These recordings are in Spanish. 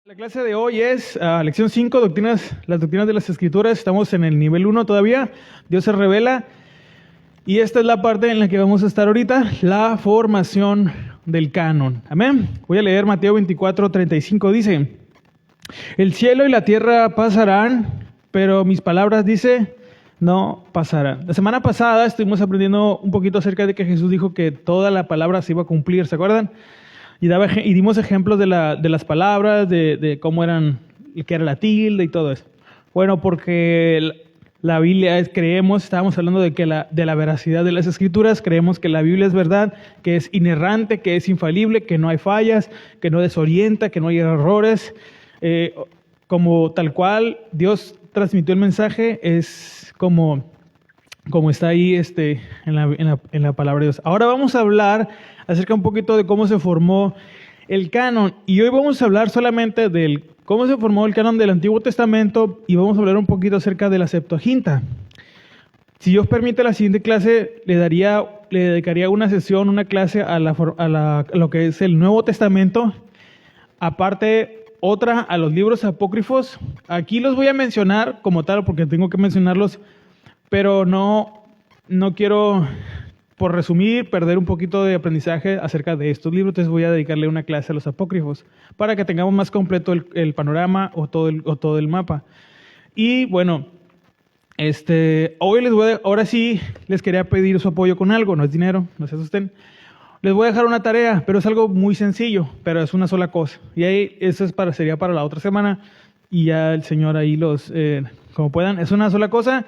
La clase de hoy es lección 5, las doctrinas de las Escrituras. Estamos en el nivel 1 todavía. Dios se revela. Y esta es la parte en la que vamos a estar ahorita, la formación del canon. Amén. Voy a leer Mateo 24:35. Dice: el cielo y la tierra pasarán, pero mis palabras, dice, no pasarán. La semana pasada estuvimos aprendiendo un poquito acerca de que Jesús dijo que toda la palabra se iba a cumplir, ¿se acuerdan? Y dimos ejemplos de las palabras, de cómo eran, qué era la tilde y todo eso. Bueno, porque la Biblia estábamos hablando de la veracidad de las Escrituras, creemos que la Biblia es verdad, que es inerrante, que es infalible, que no hay fallas, que no desorienta, que no hay errores. Como tal cual Dios transmitió el mensaje, es como está ahí en la palabra de Dios. Ahora vamos a hablar acerca un poquito de cómo se formó el canon. Y hoy vamos a hablar solamente de cómo se formó el canon del Antiguo Testamento y vamos a hablar un poquito acerca de la Septuaginta. Si Dios permite, la siguiente clase le dedicaría una sesión, una clase a lo que es el Nuevo Testamento. Aparte, otra a los libros apócrifos. Aquí los voy a mencionar como tal porque tengo que mencionarlos, pero no quiero, por resumir, perder un poquito de aprendizaje acerca de estos libros. Entonces voy a dedicarle una clase a los apócrifos para que tengamos más completo el panorama o todo el mapa. Y bueno, hoy ahora sí les quería pedir su apoyo con algo. No es dinero, no se asusten. Les voy a dejar una tarea, pero es algo muy sencillo, pero es una sola cosa. Y ahí eso sería para la otra semana y ya el Señor ahí como puedan. Es una sola cosa.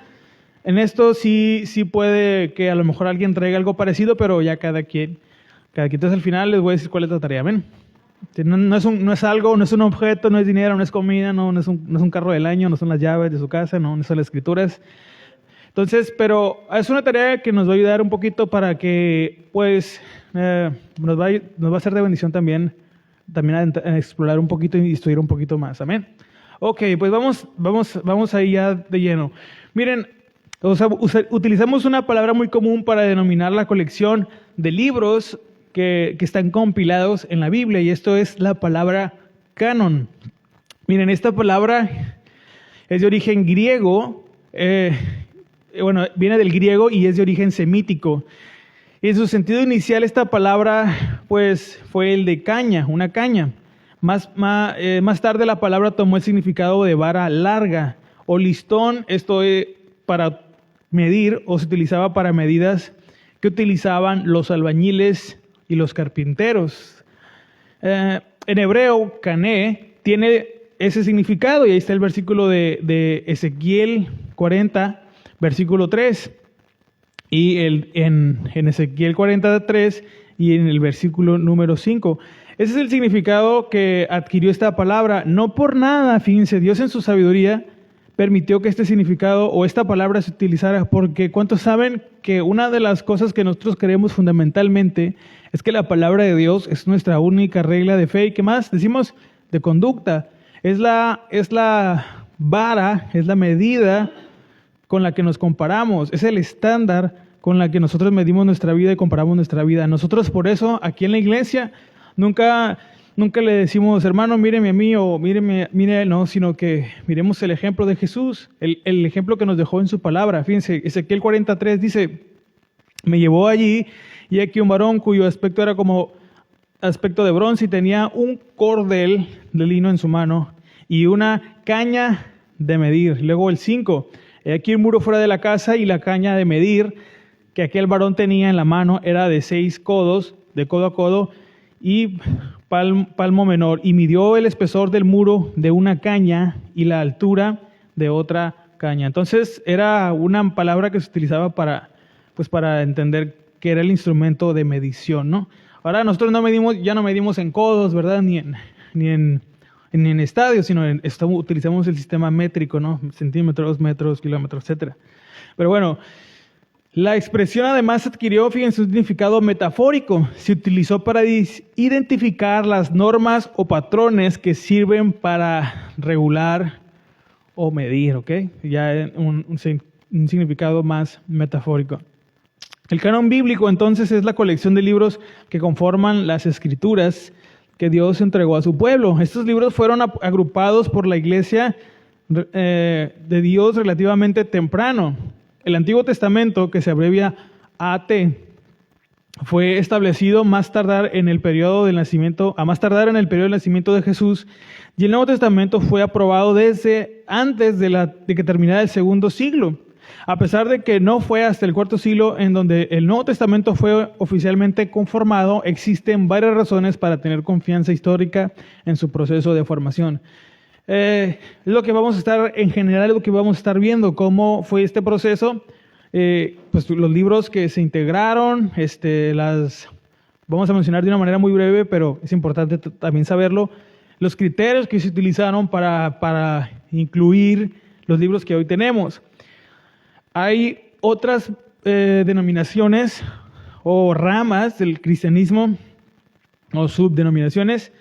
En esto sí puede que a lo mejor alguien traiga algo parecido, pero ya cada quien. Entonces al final les voy a decir cuál es la tarea, ¿ven? No es algo, no es un objeto, no es dinero, no es comida, no es un carro del año, no son las llaves de su casa, no son las escrituras. Entonces, pero es una tarea que nos va a ayudar un poquito para que, pues, nos va a ser de bendición también a explorar un poquito y estudiar un poquito más, ¿amén? Ok, pues vamos ahí ya de lleno. Miren, utilizamos una palabra muy común para denominar la colección de libros que están compilados en la Biblia, y esto es la palabra canon. Miren, esta palabra es de origen griego, viene del griego y es de origen semítico. Y en su sentido inicial esta palabra pues fue el de caña, una caña. Más tarde la palabra tomó el significado de vara larga o listón, esto es para medir, o se utilizaba para medidas que utilizaban los albañiles y los carpinteros. En hebreo, cané tiene ese significado, y ahí está el versículo de Ezequiel 40, versículo 3, y en Ezequiel 43 y en el versículo número 5. Ese es el significado que adquirió esta palabra. No por nada, fíjense, Dios en su sabiduría permitió que este significado o esta palabra se utilizara, porque ¿cuántos saben que una de las cosas que nosotros creemos fundamentalmente es que la palabra de Dios es nuestra única regla de fe y qué más decimos de conducta? Es la vara, es la medida con la que nos comparamos, es el estándar con la que nosotros medimos nuestra vida y comparamos nuestra vida. Nosotros por eso aquí en la iglesia nunca le decimos, hermano, míreme a mí o mire a él, no, sino que miremos el ejemplo de Jesús, el ejemplo que nos dejó en su palabra. Fíjense, Ezequiel 43 dice: me llevó allí y aquí un varón cuyo aspecto era como aspecto de bronce y tenía un cordel de lino en su mano y una caña de medir. Luego el 5, aquí un muro fuera de la casa y la caña de medir que aquel varón tenía en la mano era de 6 codos, de codo a codo, y palmo menor, y midió el espesor del muro de una caña y la altura de otra caña. Entonces era una palabra que se utilizaba para entender que era el instrumento de medición, ¿no? Ahora nosotros ya no medimos en codos, ¿verdad? Ni en estadios, sino utilizamos el sistema métrico, ¿no? Centímetros, metros, kilómetros, etcétera. Pero bueno, la expresión además adquirió, fíjense, un significado metafórico. Se utilizó para identificar las normas o patrones que sirven para regular o medir, ¿ok? Ya un significado más metafórico. El canon bíblico entonces es la colección de libros que conforman las Escrituras, que Dios entregó a su pueblo. Estos libros fueron agrupados por la iglesia de Dios relativamente temprano. El Antiguo Testamento, que se abrevia AT, fue establecido más tardar en el periodo del nacimiento de Jesús, y el Nuevo Testamento fue aprobado desde antes de que terminara el segundo siglo. A pesar de que no fue hasta el cuarto siglo en donde el Nuevo Testamento fue oficialmente conformado, existen varias razones para tener confianza histórica en su proceso de formación. Es lo que vamos a estar, en general, lo que vamos a estar viendo, cómo fue este proceso. Pues los libros que se integraron, vamos a mencionar de una manera muy breve, pero es importante también saberlo, los criterios que se utilizaron para incluir los libros que hoy tenemos. Hay otras denominaciones o ramas del cristianismo o subdenominaciones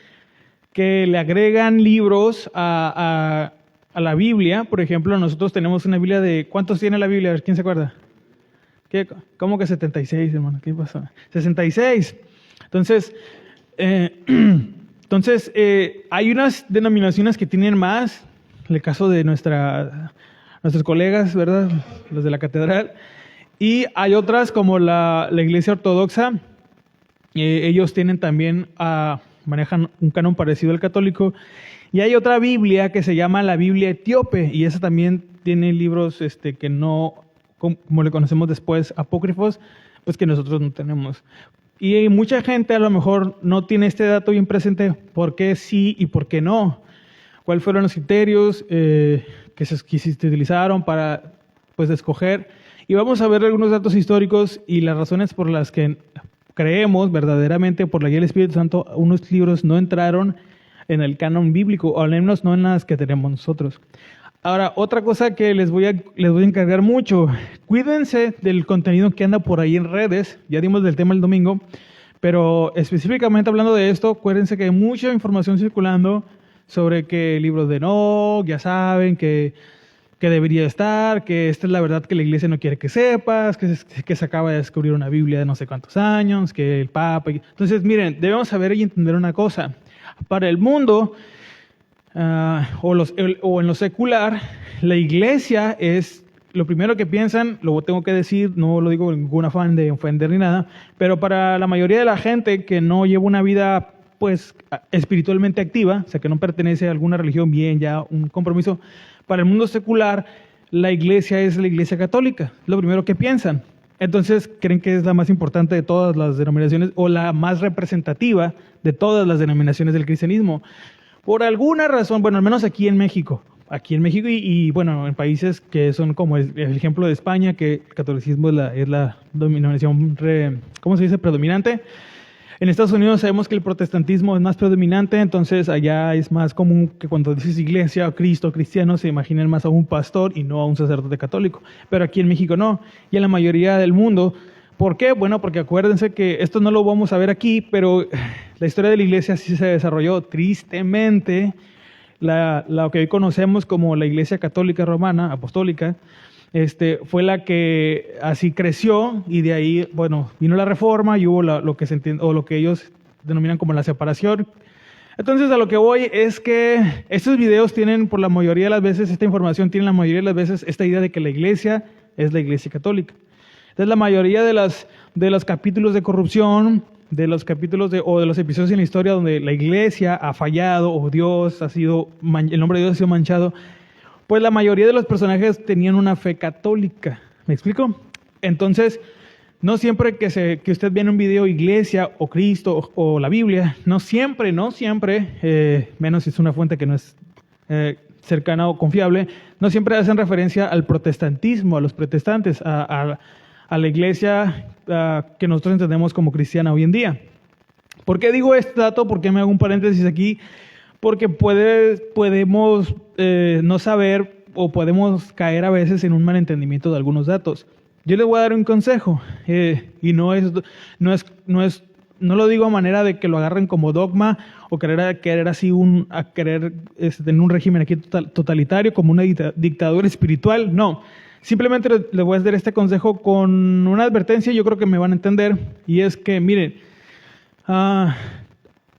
que le agregan libros a la Biblia. Por ejemplo, nosotros tenemos una Biblia de... ¿Cuántos tiene la Biblia? A ver, ¿quién se acuerda? ¿Cómo que 76, hermano? ¿Qué pasó? 66. Entonces, hay unas denominaciones que tienen más. En el caso de nuestros colegas, ¿verdad? Los de la catedral. Y hay otras como la Iglesia Ortodoxa. Ellos tienen también, manejan un canon parecido al católico. Y hay otra Biblia que se llama la Biblia Etíope. Y esa también tiene libros que no, como le conocemos después, apócrifos, pues que nosotros no tenemos. Y mucha gente a lo mejor no tiene este dato bien presente, por qué sí y por qué no. ¿Cuáles fueron los criterios que se utilizaron para pues escoger? Y vamos a ver algunos datos históricos y las razones por las que creemos verdaderamente por la guía del Espíritu Santo unos libros no entraron en el canon bíblico, o al menos no en las que tenemos nosotros. Ahora, otra cosa que les voy a encargar mucho, cuídense del contenido que anda por ahí en redes. Ya dimos del tema el domingo, pero específicamente hablando de esto, acuérdense que hay mucha información circulando sobre que libros de Enoc, ya saben, que debería estar, que esta es la verdad que la iglesia no quiere que sepas, que se acaba de descubrir una Biblia de no sé cuántos años, que el Papa... Entonces, miren, debemos saber y entender una cosa. Para el mundo, o en lo secular, la iglesia es lo primero que piensan, lo tengo que decir, no lo digo con ningún afán de ofender ni nada, pero para la mayoría de la gente que no lleva una vida pues espiritualmente activa, o sea que no pertenece a alguna religión, bien, ya un compromiso, para el mundo secular, la iglesia es la iglesia católica, lo primero que piensan. Entonces creen que es la más importante de todas las denominaciones o la más representativa de todas las denominaciones del cristianismo. Por alguna razón, bueno, al menos aquí en México y bueno, en países que son como el ejemplo de España, que el catolicismo es la denominación, ¿cómo se dice?, predominante. En Estados Unidos sabemos que el protestantismo es más predominante, entonces allá es más común que cuando dices iglesia o Cristo o cristiano se imaginen más a un pastor y no a un sacerdote católico. Pero aquí en México no, y en la mayoría del mundo. ¿Por qué? Bueno, porque acuérdense que esto no lo vamos a ver aquí, pero la historia de la iglesia sí se desarrolló tristemente. Lo que hoy conocemos como la Iglesia Católica Romana, Apostólica, fue la que así creció, y de ahí, bueno, vino la Reforma y hubo lo que se entiende, o lo que ellos denominan como la separación. Entonces, a lo que voy es que estos videos tienen, por la mayoría de las veces, esta información tiene la mayoría de las veces esta idea de que la iglesia es la Iglesia Católica. Entonces, la mayoría de los capítulos de corrupción, de los capítulos o de los episodios en la historia donde la iglesia ha fallado o Dios el nombre de Dios ha sido manchado, pues la mayoría de los personajes tenían una fe católica. ¿Me explico? Entonces, no siempre que usted ve en un video iglesia o Cristo o la Biblia, no siempre, menos si es una fuente que no es cercana o confiable, no siempre hacen referencia al protestantismo, a los protestantes, a la iglesia que nosotros entendemos como cristiana hoy en día. ¿Por qué digo este dato? ¿Por qué me hago un paréntesis aquí? Porque podemos no saber o podemos caer a veces en un malentendimiento de algunos datos. Yo les voy a dar un consejo, y no lo digo a manera de que lo agarren como dogma o querer tener un régimen aquí totalitario como una dictadura espiritual, no. Simplemente les voy a dar este consejo con una advertencia, yo creo que me van a entender, y es que, miren,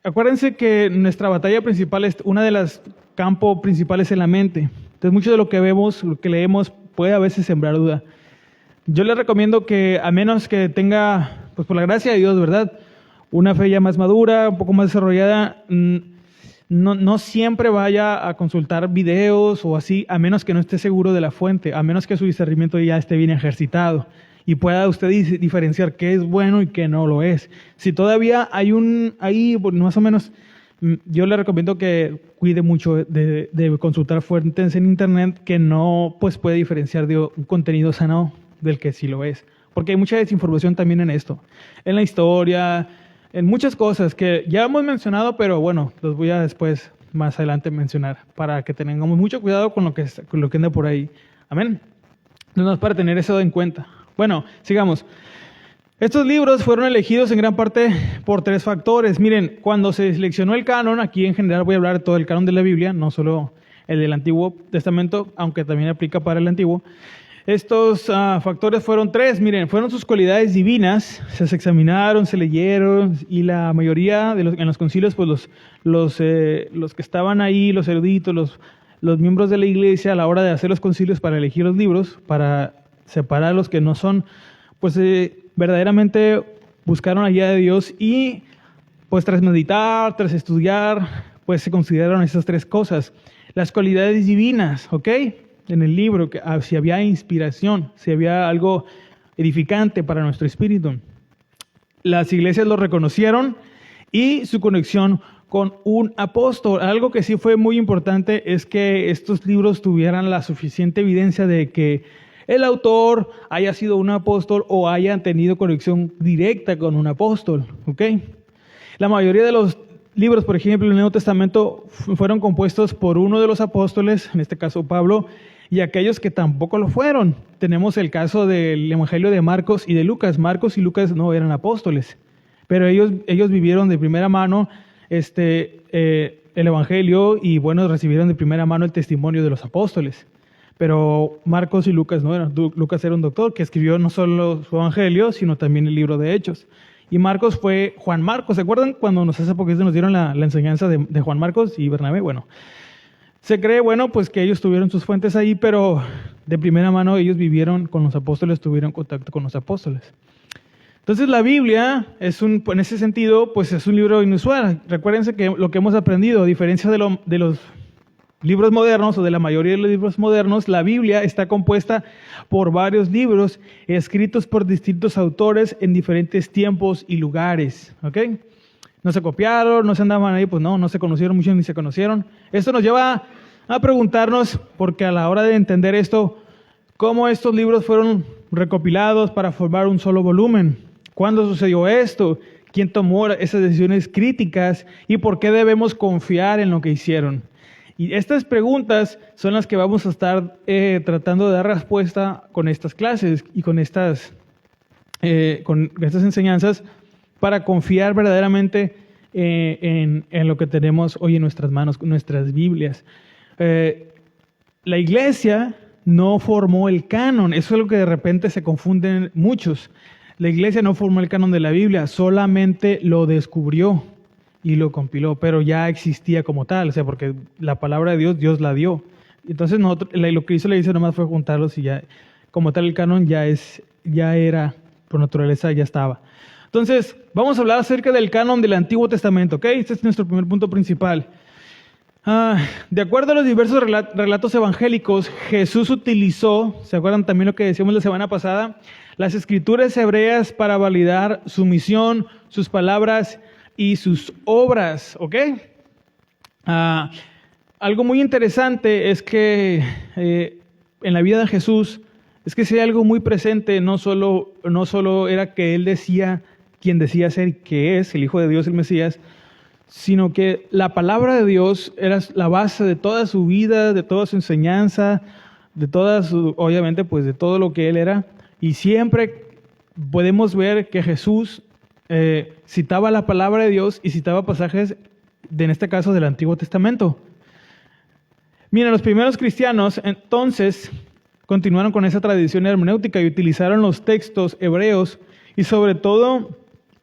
acuérdense que nuestra batalla principal es una de las campos principales en la mente. Entonces, mucho de lo que vemos, lo que leemos, puede a veces sembrar duda. Yo les recomiendo que, a menos que tenga, pues por la gracia de Dios, ¿verdad?, una fe ya más madura, un poco más desarrollada, no siempre vaya a consultar videos o así, a menos que no esté seguro de la fuente, a menos que su discernimiento ya esté bien ejercitado y pueda usted diferenciar qué es bueno y qué no lo es. Si todavía hay ahí más o menos, yo le recomiendo que cuide mucho de consultar fuentes en internet que no pues puede diferenciar de un contenido sano del que sí lo es. Porque hay mucha desinformación también en esto, en la historia, en muchas cosas que ya hemos mencionado, pero bueno, los voy a después, más adelante mencionar, para que tengamos mucho cuidado con lo que anda por ahí. Amén. No es para tener eso en cuenta. Bueno, sigamos. Estos libros fueron elegidos en gran parte por 3 factores. Miren, cuando se seleccionó el canon, aquí en general voy a hablar de todo el canon de la Biblia, no solo el del Antiguo Testamento, aunque también aplica para el Antiguo. Estos factores fueron 3, miren, fueron sus cualidades divinas, se examinaron, se leyeron, y la mayoría en los concilios, pues los que estaban ahí, los eruditos, los miembros de la iglesia, a la hora de hacer los concilios para elegir los libros, para separar los que no son, pues verdaderamente buscaron la guía de Dios y pues tras meditar, tras estudiar, pues se consideraron esas 3 cosas. Las cualidades divinas, ¿ok?, en el libro, que si había inspiración, si había algo edificante para nuestro espíritu. Las iglesias lo reconocieron y su conexión con un apóstol. Algo que sí fue muy importante es que estos libros tuvieran la suficiente evidencia de que el autor haya sido un apóstol o hayan tenido conexión directa con un apóstol, ¿ok? La mayoría de los libros, por ejemplo, en el Nuevo Testamento fueron compuestos por uno de los apóstoles, en este caso Pablo, y aquellos que tampoco lo fueron. Tenemos el caso del Evangelio de Marcos y de Lucas. Marcos y Lucas no eran apóstoles, pero ellos vivieron de primera mano el Evangelio y bueno, recibieron de primera mano el testimonio de los apóstoles. Pero Marcos y Lucas no eran. Lucas era un doctor que escribió no solo su Evangelio, sino también el libro de Hechos. Y Marcos fue Juan Marcos. ¿Se acuerdan cuando hace poquito nos dieron la enseñanza de Juan Marcos y Bernabé? Bueno, se cree, bueno, pues que ellos tuvieron sus fuentes ahí, pero de primera mano ellos vivieron con los apóstoles, tuvieron contacto con los apóstoles. Entonces la Biblia en ese sentido, pues es un libro inusual. Recuérdense que lo que hemos aprendido, a diferencia de los libros modernos o de la mayoría de los libros modernos, la Biblia está compuesta por varios libros escritos por distintos autores en diferentes tiempos y lugares, ¿ok? No se copiaron, no se andaban ahí, pues no se conocieron, muchos ni se conocieron. Esto nos lleva a preguntarnos, porque a la hora de entender esto, cómo estos libros fueron recopilados para formar un solo volumen. ¿Cuándo sucedió esto? ¿Quién tomó esas decisiones críticas? ¿Y por qué debemos confiar en lo que hicieron? Y estas preguntas son las que vamos a estar tratando de dar respuesta con estas clases y con estas enseñanzas, para confiar verdaderamente en lo que tenemos hoy en nuestras manos, nuestras Biblias. La iglesia no formó el canon, eso es lo que de repente se confunden muchos. La iglesia no formó el canon de la Biblia, solamente lo descubrió y lo compiló, pero ya existía como tal, o sea, porque la palabra de Dios, Dios la dio. Entonces lo que hizo la iglesia nomás fue juntarlos y ya, como tal el canon ya era, por naturaleza ya estaba. Entonces, vamos a hablar acerca del canon del Antiguo Testamento, ¿ok? Este es nuestro primer punto principal. De acuerdo a los diversos relatos evangélicos, Jesús utilizó, ¿se acuerdan también lo que decíamos la semana pasada? Las escrituras hebreas para validar su misión, sus palabras y sus obras, ¿ok? Algo muy interesante es que en la vida de Jesús, es que si hay algo muy presente, no solo era que Él decía quien decía ser, que es el Hijo de Dios, el Mesías, sino que la palabra de Dios era la base de toda su vida, de toda su enseñanza, obviamente, pues de todo lo que Él era. Y siempre podemos ver que Jesús citaba la palabra de Dios y citaba pasajes, en este caso, del Antiguo Testamento. Miren, los primeros cristianos, entonces, continuaron con esa tradición hermenéutica y utilizaron los textos hebreos y sobre todo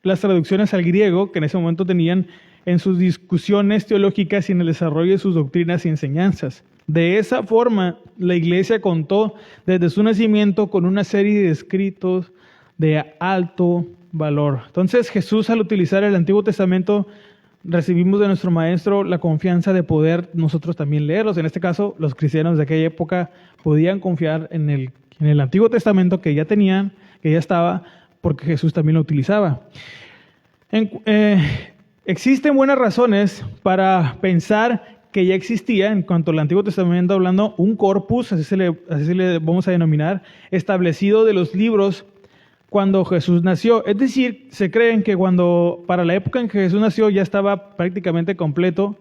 las traducciones al griego que en ese momento tenían en sus discusiones teológicas y en el desarrollo de sus doctrinas y enseñanzas. De esa forma, la Iglesia contó desde su nacimiento con una serie de escritos de alto valor. Entonces, Jesús, al utilizar el Antiguo Testamento, recibimos de nuestro Maestro la confianza de poder nosotros también leerlos. En este caso, los cristianos de aquella época podían confiar en el Antiguo Testamento que ya tenían, que ya estaba, porque Jesús también lo utilizaba. Existen buenas razones para pensar que ya existía, en cuanto al Antiguo Testamento hablando, un corpus, así se le vamos a denominar, establecido de los libros cuando Jesús nació. Es decir, se creen que para la época en que Jesús nació ya estaba prácticamente completo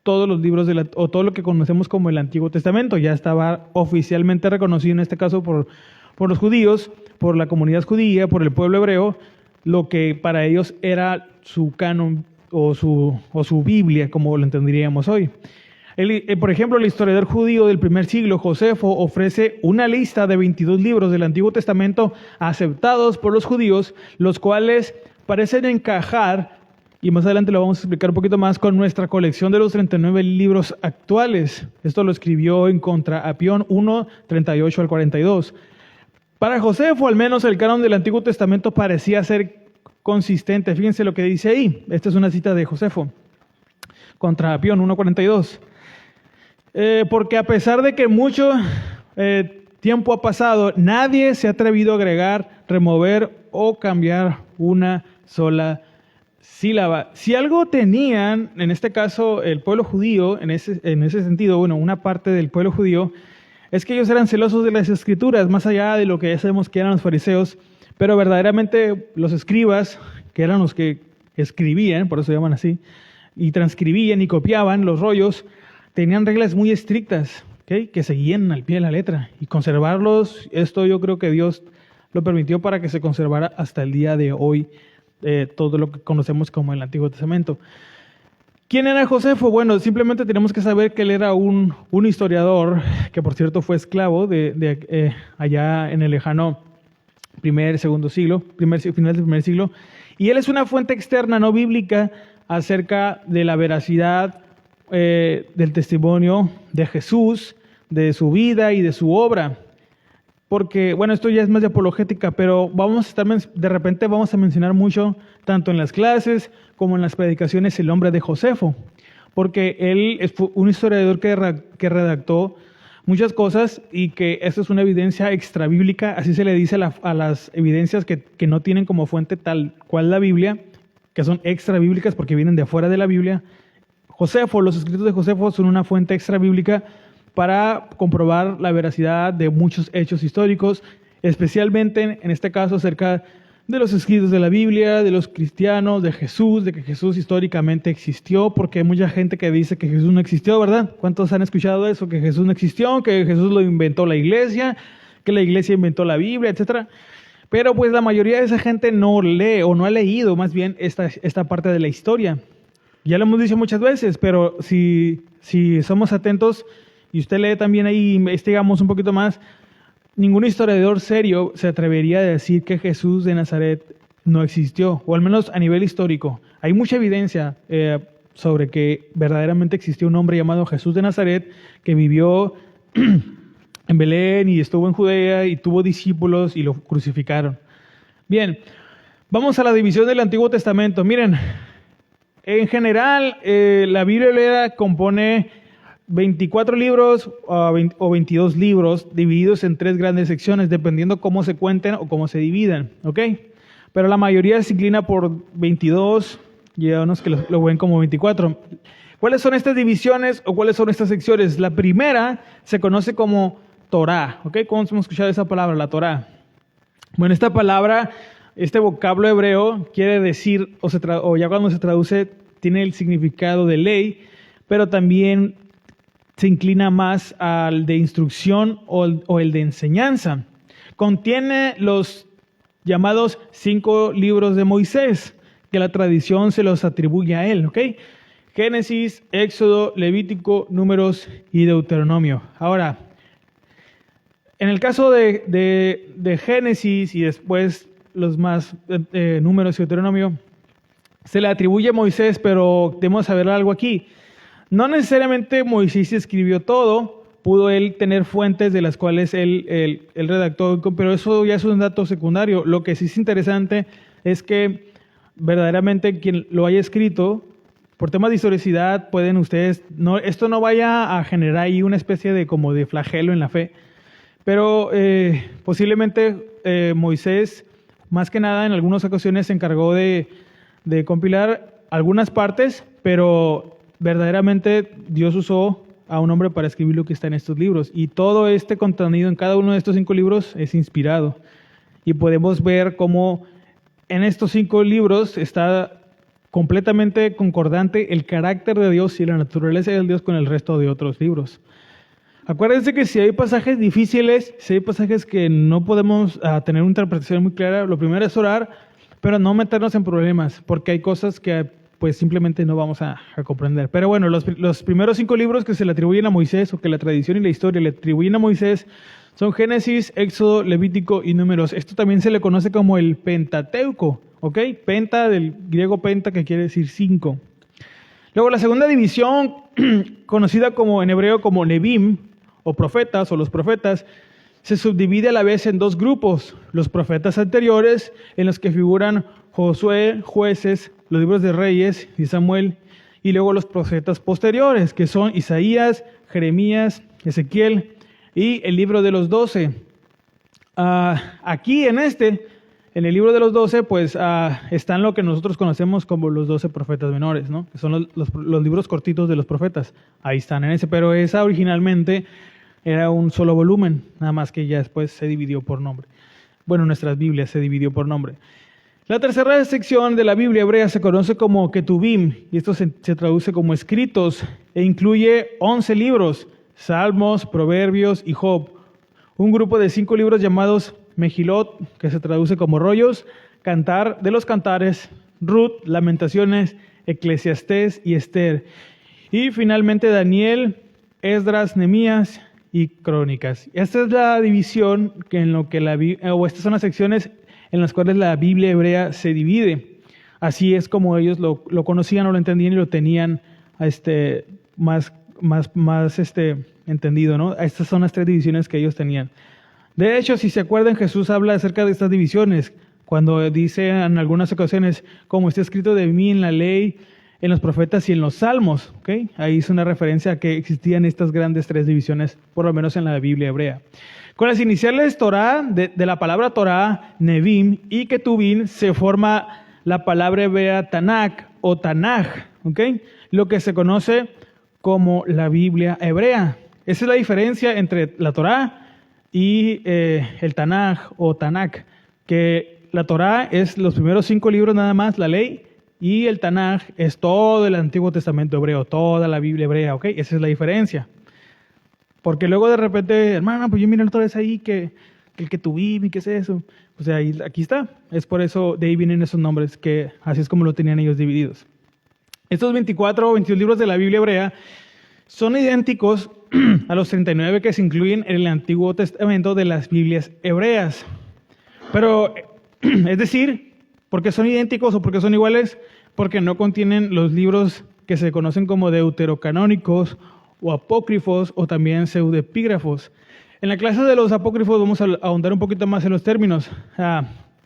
todos los libros o todo lo que conocemos como el Antiguo Testamento. Ya estaba oficialmente reconocido, en este caso por los judíos, por la comunidad judía, por el pueblo hebreo, lo que para ellos era su canon o su Biblia, como lo entenderíamos hoy. Por ejemplo, el historiador judío del primer siglo, Josefo, ofrece una lista de 22 libros del Antiguo Testamento aceptados por los judíos, los cuales parecen encajar, y más adelante lo vamos a explicar un poquito más, con nuestra colección de los 39 libros actuales. Esto lo escribió en Contra Apión 1, 38 al 42. Para Josefo, al menos, el canon del Antiguo Testamento parecía ser consistente. Fíjense lo que dice ahí. Esta es una cita de Josefo, Contra Apión 1:42. Porque a pesar de que mucho tiempo ha pasado, nadie se ha atrevido a agregar, remover o cambiar una sola sílaba. Si algo tenían, en este caso el pueblo judío, en ese sentido, una parte del pueblo judío, es que ellos eran celosos de las Escrituras, más allá de lo que ya sabemos que eran los fariseos, pero verdaderamente los escribas, que eran los que escribían, por eso se llaman así, y transcribían y copiaban los rollos, tenían reglas muy estrictas, ¿okay?, que seguían al pie de la letra. Y conservarlos, esto yo creo que Dios lo permitió para que se conservara hasta el día de hoy todo lo que conocemos como el Antiguo Testamento. ¿Quién era Josefo? Bueno, simplemente tenemos que saber que él era un historiador, que por cierto fue esclavo de allá en el lejano segundo siglo, final del primer siglo, y él es una fuente externa no bíblica acerca de la veracidad del testimonio de Jesús, de su vida y de su obra. Porque, bueno, esto ya es más de apologética, pero de repente vamos a mencionar mucho, tanto en las clases como en las predicaciones, el nombre de Josefo, porque él es un historiador que redactó muchas cosas y que esta es una evidencia extrabíblica, así se le dice a las evidencias que no tienen como fuente tal cual la Biblia, que son extrabíblicas porque vienen de afuera de la Biblia. Los escritos de Josefo son una fuente extrabíblica para comprobar la veracidad de muchos hechos históricos, especialmente en este caso acerca de los escritos de la Biblia, de los cristianos, de Jesús, de que Jesús históricamente existió, porque hay mucha gente que dice que Jesús no existió, ¿verdad? ¿Cuántos han escuchado eso? Que Jesús no existió, que Jesús lo inventó la iglesia, que la iglesia inventó la Biblia, etcétera. Pero pues la mayoría de esa gente no lee o no ha leído más bien esta parte de la historia. Ya lo hemos dicho muchas veces, pero si somos atentos y usted lee también ahí, investigamos un poquito más, ningún historiador serio se atrevería a decir que Jesús de Nazaret no existió, o al menos a nivel histórico. Hay mucha evidencia sobre que verdaderamente existió un hombre llamado Jesús de Nazaret que vivió en Belén y estuvo en Judea y tuvo discípulos y lo crucificaron. Bien, vamos a la división del Antiguo Testamento. Miren, en general la Biblia compone 24 libros o 22 libros divididos en 3 grandes secciones, dependiendo cómo se cuenten o cómo se dividan, ¿ok? Pero la mayoría se inclina por 22 y hay unos que lo ven como 24. ¿Cuáles son estas divisiones o cuáles son estas secciones? La primera se conoce como Torá, ¿ok? ¿Cómo hemos escuchado esa palabra, la Torá? Bueno, esta palabra, este vocablo hebreo quiere decir, o ya cuando se traduce, tiene el significado de ley, pero también se inclina más al de instrucción o el de enseñanza. Contiene los llamados 5 libros de Moisés, que la tradición se los atribuye a él, ¿ok? Génesis, Éxodo, Levítico, Números y Deuteronomio. Ahora, en el caso de Génesis y después los más Números y Deuteronomio, se le atribuye a Moisés, pero debemos saber algo aquí. No necesariamente Moisés escribió todo, pudo él tener fuentes de las cuales él redactó, pero eso ya es un dato secundario. Lo que sí es interesante es que verdaderamente quien lo haya escrito, por temas de historicidad, pueden ustedes, esto no vaya a generar ahí una especie de como de flagelo en la fe, pero posiblemente Moisés, más que nada en algunas ocasiones se encargó de compilar algunas partes, pero verdaderamente Dios usó a un hombre para escribir lo que está en estos libros. Y todo este contenido en cada uno de estos 5 libros es inspirado. Y podemos ver cómo en estos 5 libros está completamente concordante el carácter de Dios y la naturaleza de Dios con el resto de otros libros. Acuérdense que si hay pasajes difíciles, si hay pasajes que no podemos tener una interpretación muy clara, lo primero es orar, pero no meternos en problemas, porque hay cosas que pues simplemente no vamos a comprender. Pero bueno, los primeros 5 libros que se le atribuyen a Moisés, o que la tradición y la historia le atribuyen a Moisés, son Génesis, Éxodo, Levítico y Números. Esto también se le conoce como el Pentateuco, ¿ok? Penta, del griego penta, que quiere decir 5. Luego la segunda división, conocida como en hebreo como Nebim, o profetas, o los profetas, se subdivide a la vez en 2 grupos. Los profetas anteriores, en los que figuran Josué, Jueces, los libros de Reyes y Samuel, y luego los profetas posteriores, que son Isaías, Jeremías, Ezequiel y el libro de los 12. Aquí en el libro de los 12, pues están lo que nosotros conocemos como los 12 profetas menores, ¿no? Que son los libros cortitos de los profetas. Ahí están en ese, pero esa originalmente era un solo volumen, nada más que ya después se dividió por nombre. Bueno, nuestras Biblias se dividió por nombre. La tercera sección de la Biblia hebrea se conoce como Ketubim, y esto se traduce como escritos, e incluye 11 libros, Salmos, Proverbios y Job. Un grupo de 5 libros llamados Mejilot, que se traduce como rollos, Cantar de los Cantares, Ruth, Lamentaciones, Eclesiastés y Esther. Y finalmente Daniel, Esdras, Nehemías y Crónicas. Esta es la división estas son las secciones en las cuales la Biblia hebrea se divide. Así es como ellos lo conocían o lo entendían y lo tenían más entendido, ¿no? Estas son las 3 divisiones que ellos tenían. De hecho, si se acuerdan, Jesús habla acerca de estas divisiones, cuando dice en algunas ocasiones, como está escrito de mí en la ley, en los profetas y en los salmos, ¿okay? Ahí es una referencia a que existían estas grandes 3 divisiones, por lo menos en la Biblia hebrea. Con las iniciales Torah, de la palabra Torah, Nevim y Ketubim, se forma la palabra hebrea Tanakh o Tanaj, ¿okay? Lo que se conoce como la Biblia hebrea. Esa es la diferencia entre la Torah y el Tanaj o Tanakh, que la Torah es los primeros 5 libros nada más, la ley, y el Tanaj es todo el Antiguo Testamento hebreo, toda la Biblia hebrea, ¿ok? Esa es la diferencia. Porque luego de repente, hermano, pues yo miro otra vez ahí que el Ketubim, ¿qué es eso? O sea, aquí está. Es por eso, de ahí vienen esos nombres, que así es como lo tenían ellos divididos. Estos 24 o 21 libros de la Biblia hebrea son idénticos a los 39 que se incluyen en el Antiguo Testamento de las Biblias hebreas. Pero, es decir, ¿por qué son idénticos o por qué son iguales? Porque no contienen los libros que se conocen como deuterocanónicos o apócrifos o también pseudoepígrafos. En la clase de los apócrifos vamos a ahondar un poquito más en los términos,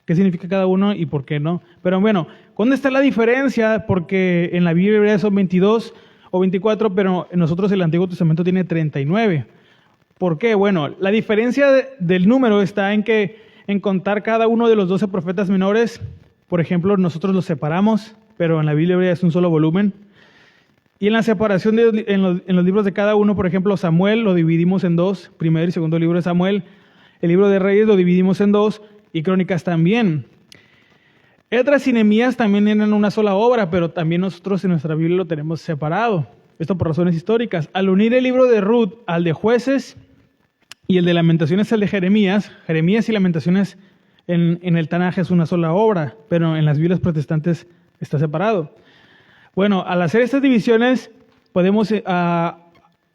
qué significa cada uno y por qué no. Pero bueno, ¿dónde está la diferencia? Porque en la Biblia hebrea son 22 o 24, pero nosotros el Antiguo Testamento tiene 39. ¿Por qué? Bueno, la diferencia del número está en contar cada uno de los 12 profetas menores. Por ejemplo, nosotros los separamos, pero en la Biblia hebrea es un solo volumen. Y en la separación en los libros de cada uno, por ejemplo, Samuel lo dividimos en 2, primer y segundo libro de Samuel. El libro de Reyes lo dividimos en 2 y Crónicas también. Esdras y Nehemías también eran una sola obra, pero también nosotros en nuestra Biblia lo tenemos separado. Esto por razones históricas. Al unir el libro de Ruth al de Jueces y el de Lamentaciones al de Jeremías y Lamentaciones en el Tanaj es una sola obra, pero en las Biblias protestantes está separado. Bueno, al hacer estas divisiones, podemos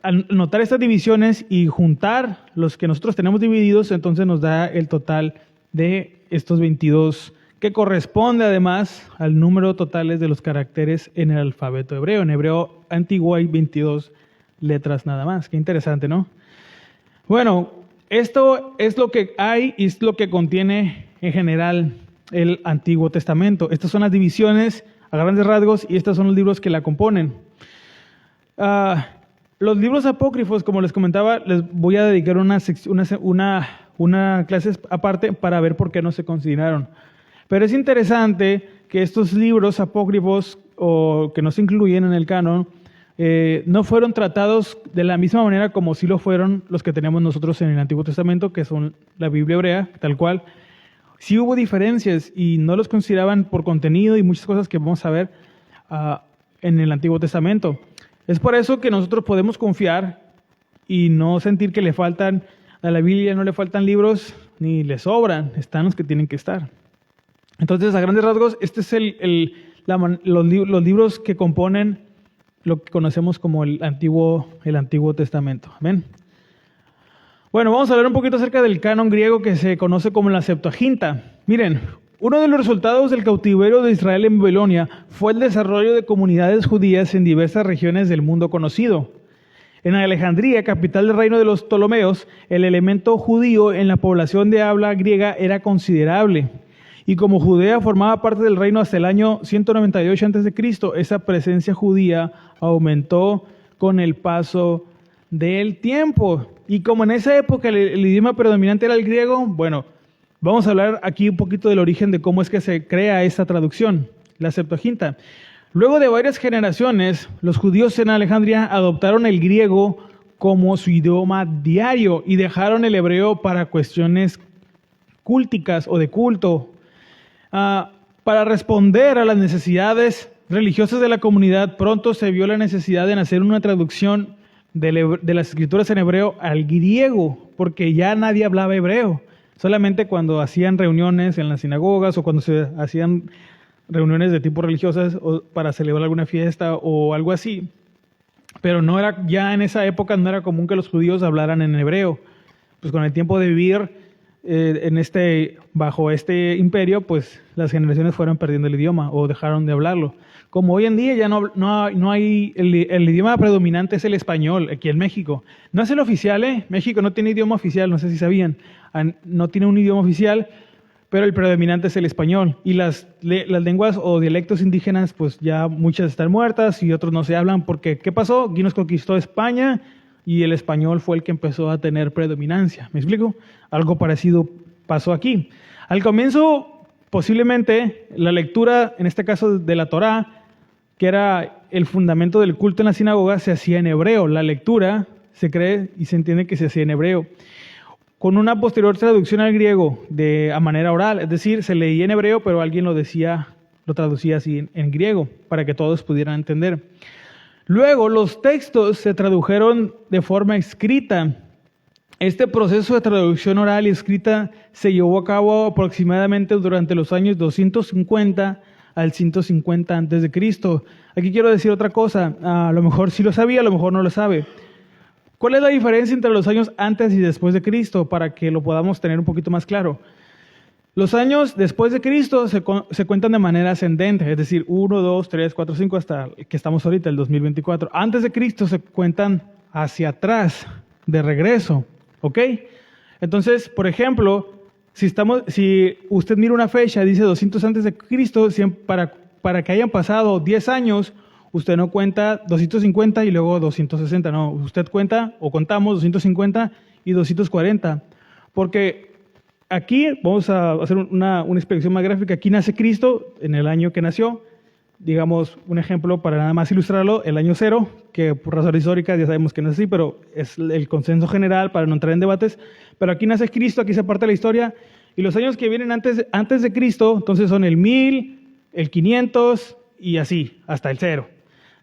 anotar estas divisiones y juntar los que nosotros tenemos divididos, entonces nos da el total de estos 22 que corresponde además al número totales de los caracteres en el alfabeto hebreo. En hebreo antiguo hay 22 letras nada más. Qué interesante, ¿no? Bueno, esto es lo que hay y es lo que contiene en general el Antiguo Testamento. Estas son las divisiones a grandes rasgos y estos son los libros que la componen. Los libros apócrifos, como les comentaba, les voy a dedicar una clase aparte para ver por qué no se consideraron. Pero es interesante que estos libros apócrifos o que no se incluyen en el canon no fueron tratados de la misma manera como sí lo fueron los que tenemos nosotros en el Antiguo Testamento, que son la Biblia hebrea, tal cual. Sí hubo diferencias y no los consideraban por contenido y muchas cosas que vamos a ver en el Antiguo Testamento. Es por eso que nosotros podemos confiar y no sentir que le faltan, a la Biblia no le faltan libros ni le sobran, están los que tienen que estar. Entonces, a grandes rasgos, este es los libros que componen lo que conocemos como el Antiguo Testamento. ¿Amén? Bueno, vamos a hablar un poquito acerca del canon griego que se conoce como la Septuaginta. Miren, uno de los resultados del cautiverio de Israel en Babilonia fue el desarrollo de comunidades judías en diversas regiones del mundo conocido. En Alejandría, capital del reino de los Ptolomeos, el elemento judío en la población de habla griega era considerable. Y como Judea formaba parte del reino hasta el año 198 a.C., esa presencia judía aumentó con el paso del tiempo. Y como en esa época el idioma predominante era el griego, bueno, vamos a hablar aquí un poquito del origen de cómo es que se crea esta traducción, la Septuaginta. Luego de varias generaciones, los judíos en Alejandría adoptaron el griego como su idioma diario y dejaron el hebreo para cuestiones culticas o de culto. Para responder a las necesidades religiosas de la comunidad, pronto se vio la necesidad de hacer una traducción de las escrituras en hebreo al griego, porque ya nadie hablaba hebreo. Solamente cuando hacían reuniones en las sinagogas o cuando se hacían reuniones de tipo religiosas o para celebrar alguna fiesta o algo así. Pero ya en esa época no era común que los judíos hablaran en hebreo. Pues con el tiempo de vivir bajo este imperio, pues las generaciones fueron perdiendo el idioma o dejaron de hablarlo. Como hoy en día ya no hay, el idioma predominante es el español aquí en México. No es el oficial, México no tiene idioma oficial, no sé si sabían. No tiene un idioma oficial, pero el predominante es el español. Y las lenguas o dialectos indígenas, pues ya muchas están muertas y otros no se hablan porque, ¿qué pasó? Aquí nos conquistó España y el español fue el que empezó a tener predominancia. ¿Me explico? Algo parecido pasó aquí. Al comienzo, posiblemente, la lectura, en este caso de la Torá, que era el fundamento del culto en la sinagoga, se hacía en hebreo. La lectura se cree y se entiende que se hacía en hebreo. Con una posterior traducción al griego a manera oral, es decir, se leía en hebreo, pero alguien lo traducía así en griego, para que todos pudieran entender. Luego, los textos se tradujeron de forma escrita. Este proceso de traducción oral y escrita se llevó a cabo aproximadamente durante los años 250 al 150 a.C. Aquí quiero decir otra cosa, a lo mejor sí lo sabía, a lo mejor no lo sabe. ¿Cuál es la diferencia entre los años antes y después de Cristo? Para que lo podamos tener un poquito más claro. Los años después de Cristo se cuentan de manera ascendente, es decir, 1, 2, 3, 4, 5, hasta que estamos ahorita, el 2024. Antes de Cristo se cuentan hacia atrás, de regreso, ¿ok? Entonces, por ejemplo, si usted mira una fecha, dice 200 antes de Cristo, para que hayan pasado 10 años, usted no cuenta 250 y luego 260, no, usted cuenta o contamos 250 y 240, porque aquí vamos a hacer una explicación más gráfica. Aquí nace Cristo en el año que nació. Digamos, un ejemplo para nada más ilustrarlo, el año 0, que por razones históricas ya sabemos que no es así, pero es el consenso general para no entrar en debates. Pero aquí nace Cristo, aquí se parte la historia. Y los años que vienen antes de Cristo, entonces son el 1000, el 500 y así, hasta el 0.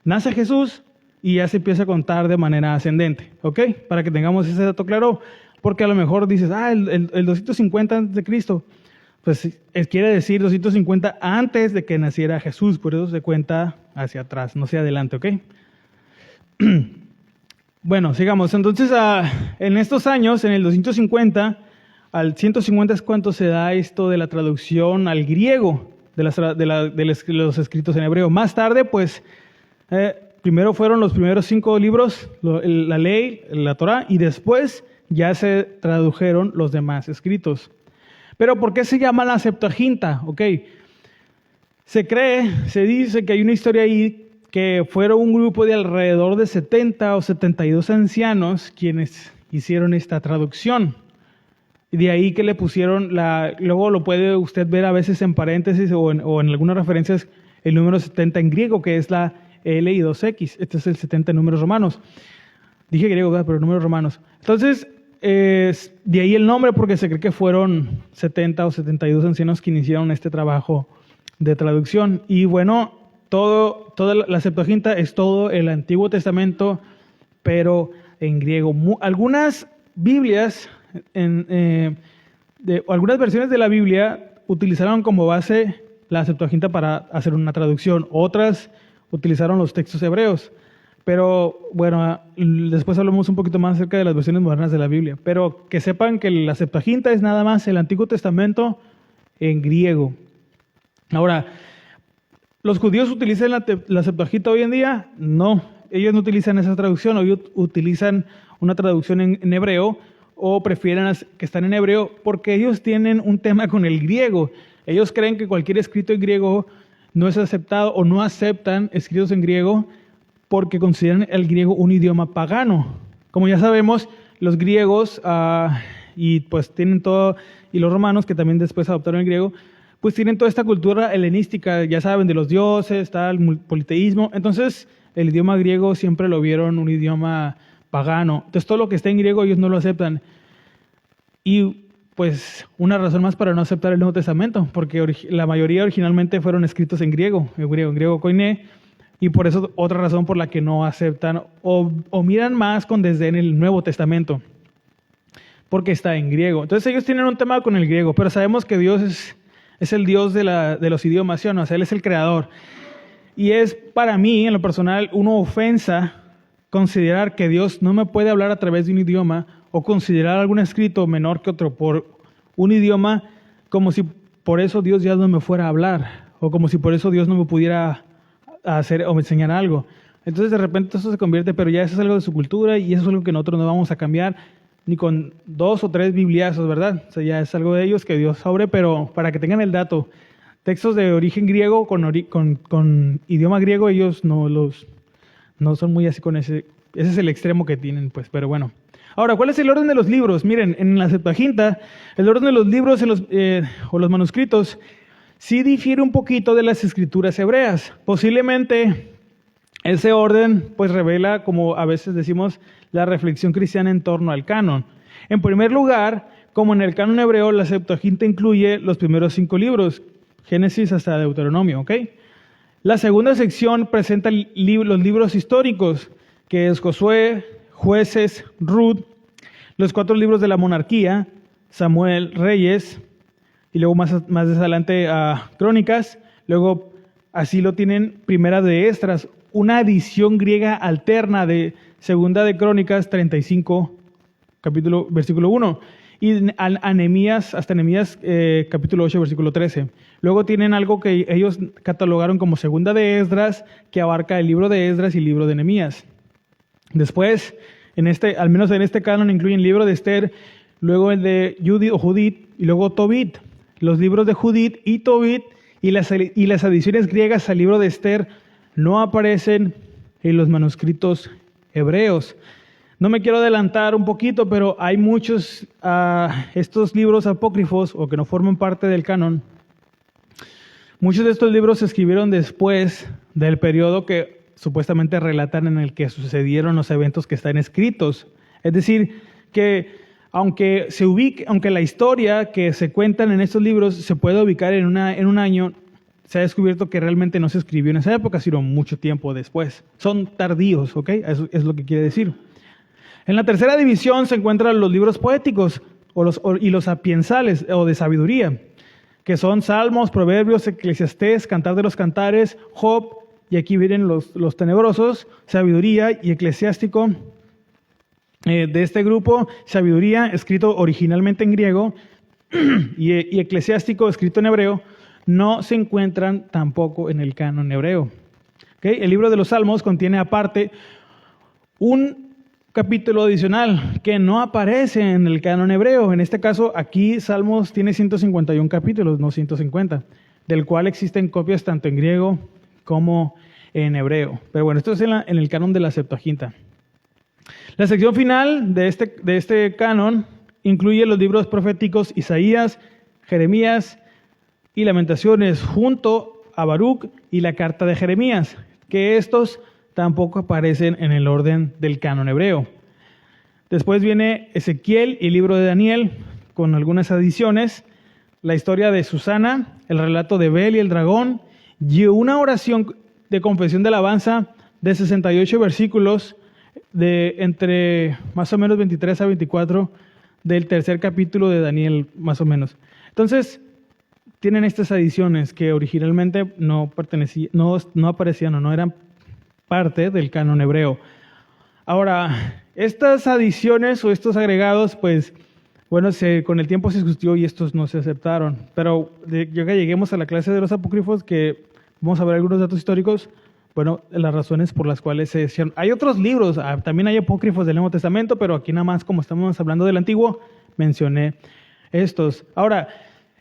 Nace Jesús y ya se empieza a contar de manera ascendente, ¿ok? Para que tengamos ese dato claro. Porque a lo mejor dices, el 250 antes de Cristo, pues quiere decir 250 antes de que naciera Jesús, por eso se cuenta hacia atrás, no hacia adelante, ¿ok? Bueno, sigamos. Entonces, en estos años, en el 250, Al 150 es cuando se da esto de la traducción al griego de los escritos en hebreo. Más tarde, pues, primero fueron los primeros 5 libros, la ley, la Torá, y después ya se tradujeron los demás escritos. Pero ¿por qué se llama la Septuaginta? Ok, se dice que hay una historia ahí que fueron un grupo de alrededor de 70 o 72 ancianos quienes hicieron esta traducción. Y de ahí que le pusieron, luego lo puede usted ver a veces en paréntesis o en algunas referencias, el número 70 en griego, que es la L y 2X. Este es el 70 en números romanos. Dije griego, ¿verdad? Pero números romanos. Entonces, de ahí el nombre, porque se cree que fueron 70 o 72 ancianos quienes hicieron este trabajo de traducción. Y bueno, toda la Septuaginta es todo el Antiguo Testamento, pero en griego. Algunas Biblias, algunas versiones de la Biblia utilizaron como base la Septuaginta para hacer una traducción. Otras utilizaron los textos hebreos. Pero bueno, después hablamos un poquito más acerca de las versiones modernas de la Biblia. Pero que sepan que la Septuaginta es nada más el Antiguo Testamento en griego. Ahora, ¿los judíos utilizan la Septuaginta hoy en día? No, ellos no utilizan esa traducción, ellos utilizan una traducción en hebreo o prefieren que están en hebreo porque ellos tienen un tema con el griego. Ellos creen que cualquier escrito en griego no es aceptado o no aceptan escritos en griego porque consideran el griego un idioma pagano. Como ya sabemos, los griegos y pues tienen todo, y los romanos que también después adoptaron el griego, pues tienen toda esta cultura helenística, ya saben, de los dioses, está el politeísmo. Entonces, el idioma griego siempre lo vieron un idioma pagano. Entonces, todo lo que está en griego ellos no lo aceptan. Y pues una razón más para no aceptar el Nuevo Testamento, porque la mayoría originalmente fueron escritos en griego koiné, y por eso otra razón por la que no aceptan o miran más con desdén el Nuevo Testamento, porque está en griego. Entonces ellos tienen un tema con el griego, pero sabemos que Dios es el Dios de los idiomas, ¿sí o no? O sea, Él es el creador. Y es para mí, en lo personal, una ofensa considerar que Dios no me puede hablar a través de un idioma o considerar algún escrito menor que otro por un idioma como si por eso Dios ya no me fuera a hablar o como si por eso Dios no me pudiera hacer o enseñar algo. Entonces de repente eso se convierte, pero ya eso es algo de su cultura y eso es algo que nosotros no vamos a cambiar ni con 2 o 3 bibliazos, ¿verdad? O sea, ya es algo de ellos que Dios sobre, pero para que tengan el dato, textos de origen griego con idioma griego, ellos no son muy así con ese es el extremo que tienen, pues, pero bueno. Ahora, ¿cuál es el orden de los libros? Miren, en la Septuaginta, el orden de los libros o los manuscritos sí difiere un poquito de las escrituras hebreas. Posiblemente ese orden pues revela, como a veces decimos, la reflexión cristiana en torno al canon. En primer lugar, como en el canon hebreo, la Septuaginta incluye los primeros 5 libros, Génesis hasta Deuteronomio, ¿ok? La segunda sección presenta los libros históricos, que es Josué, Jueces, Ruth, los 4 libros de la monarquía, Samuel, Reyes, y luego más adelante Crónicas. Luego así lo tienen Primera de Esdras, una edición griega alterna de Segunda de Crónicas 35, versículo 1, y hasta Nehemías capítulo 8, versículo 13. Luego tienen algo que ellos catalogaron como Segunda de Esdras, que abarca el libro de Esdras y el libro de Nehemías. Después, al menos en este canon, incluyen el libro de Esther, luego el de Judith y luego Tobit. Los libros de Judith y Tobit y las adiciones griegas al libro de Esther no aparecen en los manuscritos hebreos. No me quiero adelantar un poquito, pero hay muchos estos libros apócrifos o que no forman parte del canon. Muchos de estos libros se escribieron después del periodo que supuestamente relatan en el que sucedieron los eventos que están escritos. Es decir, que aunque la historia que se cuentan en estos libros se puede ubicar en un año, se ha descubierto que realmente no se escribió en esa época, sino mucho tiempo después. Son tardíos, ¿ok? Eso es lo que quiere decir. En la tercera división se encuentran los libros poéticos y los sapiensales o de sabiduría, que son Salmos, Proverbios, Eclesiastés, Cantar de los Cantares, Job, y aquí vienen los tenebrosos, Sabiduría y Eclesiástico. de este grupo, Sabiduría, escrito originalmente en griego, y Eclesiástico, escrito en hebreo, no se encuentran tampoco en el canon hebreo. ¿Okay? El libro de los Salmos contiene aparte un capítulo adicional que no aparece en el canon hebreo. En este caso, aquí Salmos tiene 151 capítulos, no 150, del cual existen copias tanto en griego como en hebreo. Pero bueno, esto es en el canon de la Septuaginta. La sección final de este canon incluye los libros proféticos Isaías, Jeremías y Lamentaciones, junto a Baruch y la carta de Jeremías, que estos tampoco aparecen en el orden del canon hebreo. Después viene Ezequiel y el libro de Daniel, con algunas adiciones, la historia de Susana, el relato de Bel y el dragón, y una oración de confesión de alabanza de 68 versículos, de entre más o menos 23 a 24 del tercer capítulo de Daniel, más o menos. Entonces, tienen estas adiciones que originalmente no aparecían o no eran parte del canon hebreo. Ahora, estas adiciones o estos agregados, pues, bueno, con el tiempo se discutió y estos no se aceptaron. Pero ya que lleguemos a la clase de los apócrifos, que vamos a ver algunos datos históricos, bueno, las razones por las cuales se hicieron. Hay otros libros, también hay apócrifos del Nuevo Testamento, pero aquí nada más, como estamos hablando del Antiguo, mencioné estos. Ahora,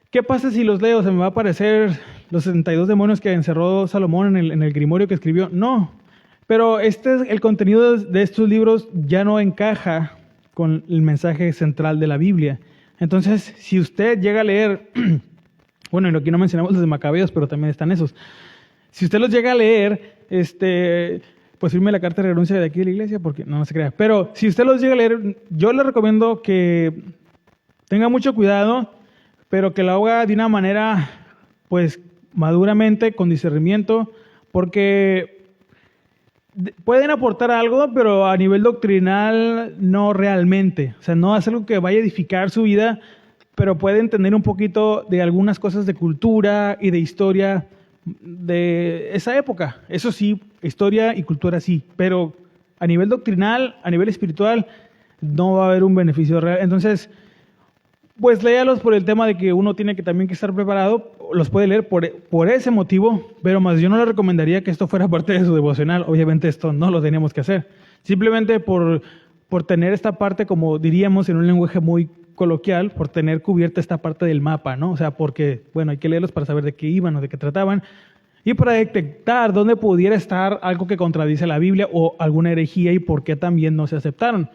¿qué pasa si los leo? ¿Se me va a aparecer los 72 demonios que encerró Salomón en el grimorio que escribió? No, pero el contenido de estos libros ya no encaja con el mensaje central de la Biblia. Entonces, si usted llega a leer, bueno, y aquí no mencionamos los de Macabeos, pero también están esos. Si usted los llega a leer, pues firme la carta de renuncia de aquí de la iglesia, porque no se crea. Pero si usted los llega a leer, yo le recomiendo que tenga mucho cuidado, pero que lo haga de una manera, pues, maduramente, con discernimiento, porque pueden aportar algo, pero a nivel doctrinal no realmente. O sea, no es algo que vaya a edificar su vida, pero puede entender un poquito de algunas cosas de cultura y de historia de esa época. Eso sí, historia y cultura sí, pero a nivel doctrinal, a nivel espiritual, no va a haber un beneficio real. Entonces, pues léalos por el tema de que uno tiene que también que estar preparado. Los puede leer por ese motivo, pero más yo no le recomendaría que esto fuera parte de su devocional. Obviamente esto no lo tenemos que hacer. Simplemente por tener esta parte, como diríamos en un lenguaje muy coloquial, por tener cubierta esta parte del mapa, ¿no? O sea, porque, bueno, hay que leerlos para saber de qué iban o de qué trataban y para detectar dónde pudiera estar algo que contradice la Biblia o alguna herejía y por qué también no se aceptaron.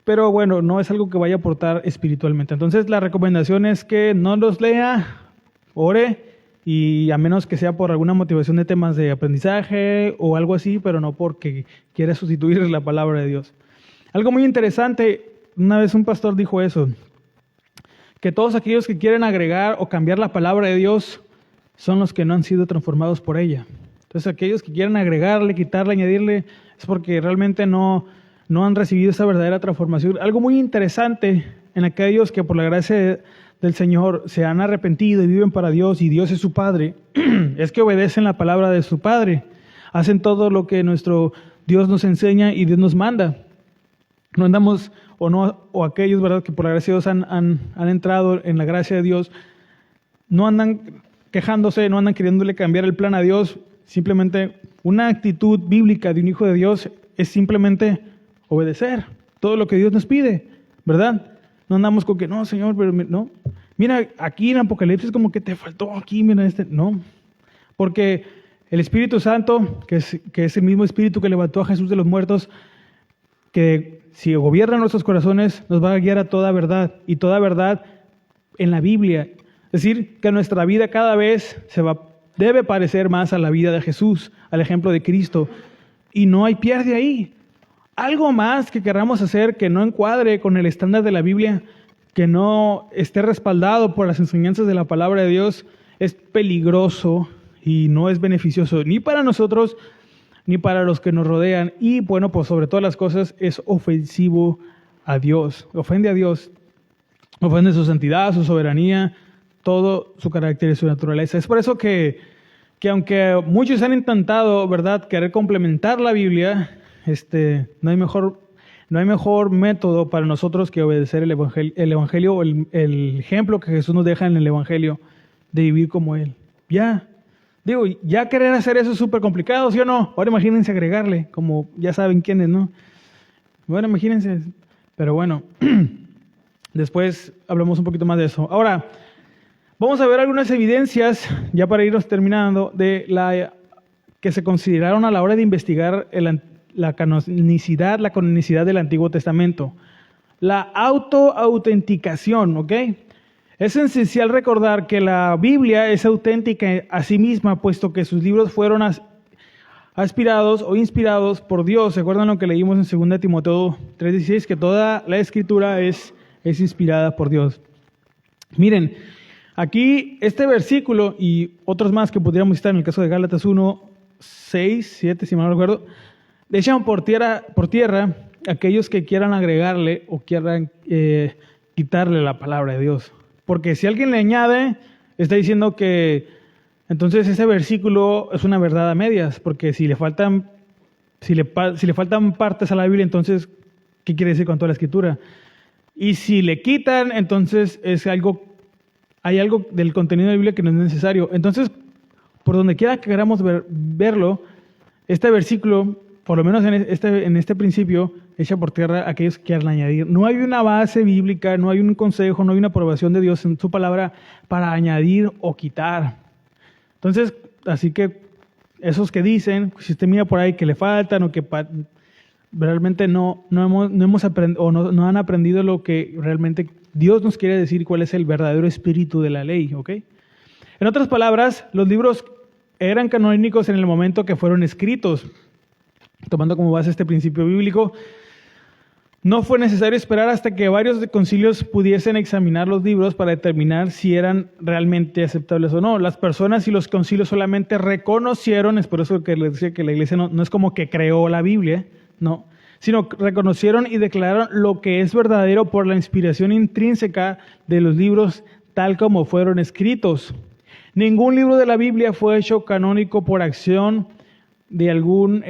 Pero bueno, no es algo que vaya a aportar espiritualmente. Entonces, la recomendación es que no los lea, ore, y a menos que sea por alguna motivación de temas de aprendizaje o algo así, pero no porque quiera sustituir la palabra de Dios. Algo muy interesante, una vez un pastor dijo eso, que todos aquellos que quieren agregar o cambiar la palabra de Dios son los que no han sido transformados por ella. Entonces, aquellos que quieren agregarle, quitarle, añadirle, es porque realmente no han recibido esa verdadera transformación. Algo muy interesante en aquellos que por la gracia del Señor se han arrepentido y viven para Dios y Dios es su Padre, es que obedecen la palabra de su Padre. Hacen todo lo que nuestro Dios nos enseña y Dios nos manda. No andamos, o aquellos, ¿verdad?, que por la gracia de Dios han entrado en la gracia de Dios, no andan quejándose, no andan queriéndole cambiar el plan a Dios. Simplemente una actitud bíblica de un hijo de Dios es simplemente obedecer todo lo que Dios nos pide, ¿verdad? No andamos con que, no, Señor, pero no. Mira, aquí en Apocalipsis como que te faltó aquí, mira no. Porque el Espíritu Santo, que es el mismo Espíritu que levantó a Jesús de los muertos, que si gobierna nuestros corazones, nos va a guiar a toda verdad, y toda verdad en la Biblia. Es decir, que nuestra vida cada vez debe parecer más a la vida de Jesús, al ejemplo de Cristo, y no hay pierde ahí. Algo más que queramos hacer que no encuadre con el estándar de la Biblia, que no esté respaldado por las enseñanzas de la palabra de Dios, es peligroso y no es beneficioso ni para nosotros ni para los que nos rodean. Y bueno, pues sobre todas las cosas es ofensivo a Dios. Ofende a Dios, ofende su santidad, su soberanía, todo su carácter y su naturaleza. Es por eso que aunque muchos han intentado, ¿verdad?, querer complementar la Biblia, no hay mejor No hay mejor método para nosotros que obedecer el Evangelio o el ejemplo que Jesús nos deja en el Evangelio de vivir como Él. Ya querer hacer eso es súper complicado, ¿sí o no? Ahora imagínense agregarle, como ya saben quiénes, ¿no? Bueno, imagínense, pero bueno, después hablamos un poquito más de eso. Ahora, vamos a ver algunas evidencias, ya para irnos terminando, que se consideraron a la hora de investigar la canonicidad del Antiguo Testamento. La autoautenticación, ¿ok? Es esencial recordar que la Biblia es auténtica a sí misma, puesto que sus libros fueron aspirados o inspirados por Dios. ¿Se acuerdan lo que leímos en 2 Timoteo 3:16? Que toda la Escritura es inspirada por Dios. Miren, aquí este versículo y otros más que podríamos citar en el caso de Gálatas 1:6-7, si mal no recuerdo, echan por tierra aquellos que quieran agregarle o quieran quitarle la palabra de Dios. Porque si alguien le añade, está diciendo que entonces ese versículo es una verdad a medias, porque si le faltan partes a la Biblia, entonces, ¿qué quiere decir con toda la Escritura? Y si le quitan, entonces hay algo del contenido de la Biblia que no es necesario. Entonces, por donde quiera que queramos verlo, este versículo, por lo menos en este principio, echa por tierra aquellos que quieran añadir. No hay una base bíblica, no hay un consejo, no hay una aprobación de Dios en su palabra para añadir o quitar. Entonces, así que esos que dicen, si usted mira por ahí que le faltan o que realmente no hemos aprendido o no han aprendido lo que realmente Dios nos quiere decir, cuál es el verdadero espíritu de la ley, ¿ok? En otras palabras, los libros eran canónicos en el momento que fueron escritos. Tomando como base este principio bíblico, no fue necesario esperar hasta que varios concilios pudiesen examinar los libros para determinar si eran realmente aceptables o no. Las personas y los concilios solamente reconocieron, es por eso que les decía que la iglesia no es como que creó la Biblia, no, sino reconocieron y declararon lo que es verdadero por la inspiración intrínseca de los libros tal como fueron escritos. Ningún libro de la Biblia fue hecho canónico por acción de algún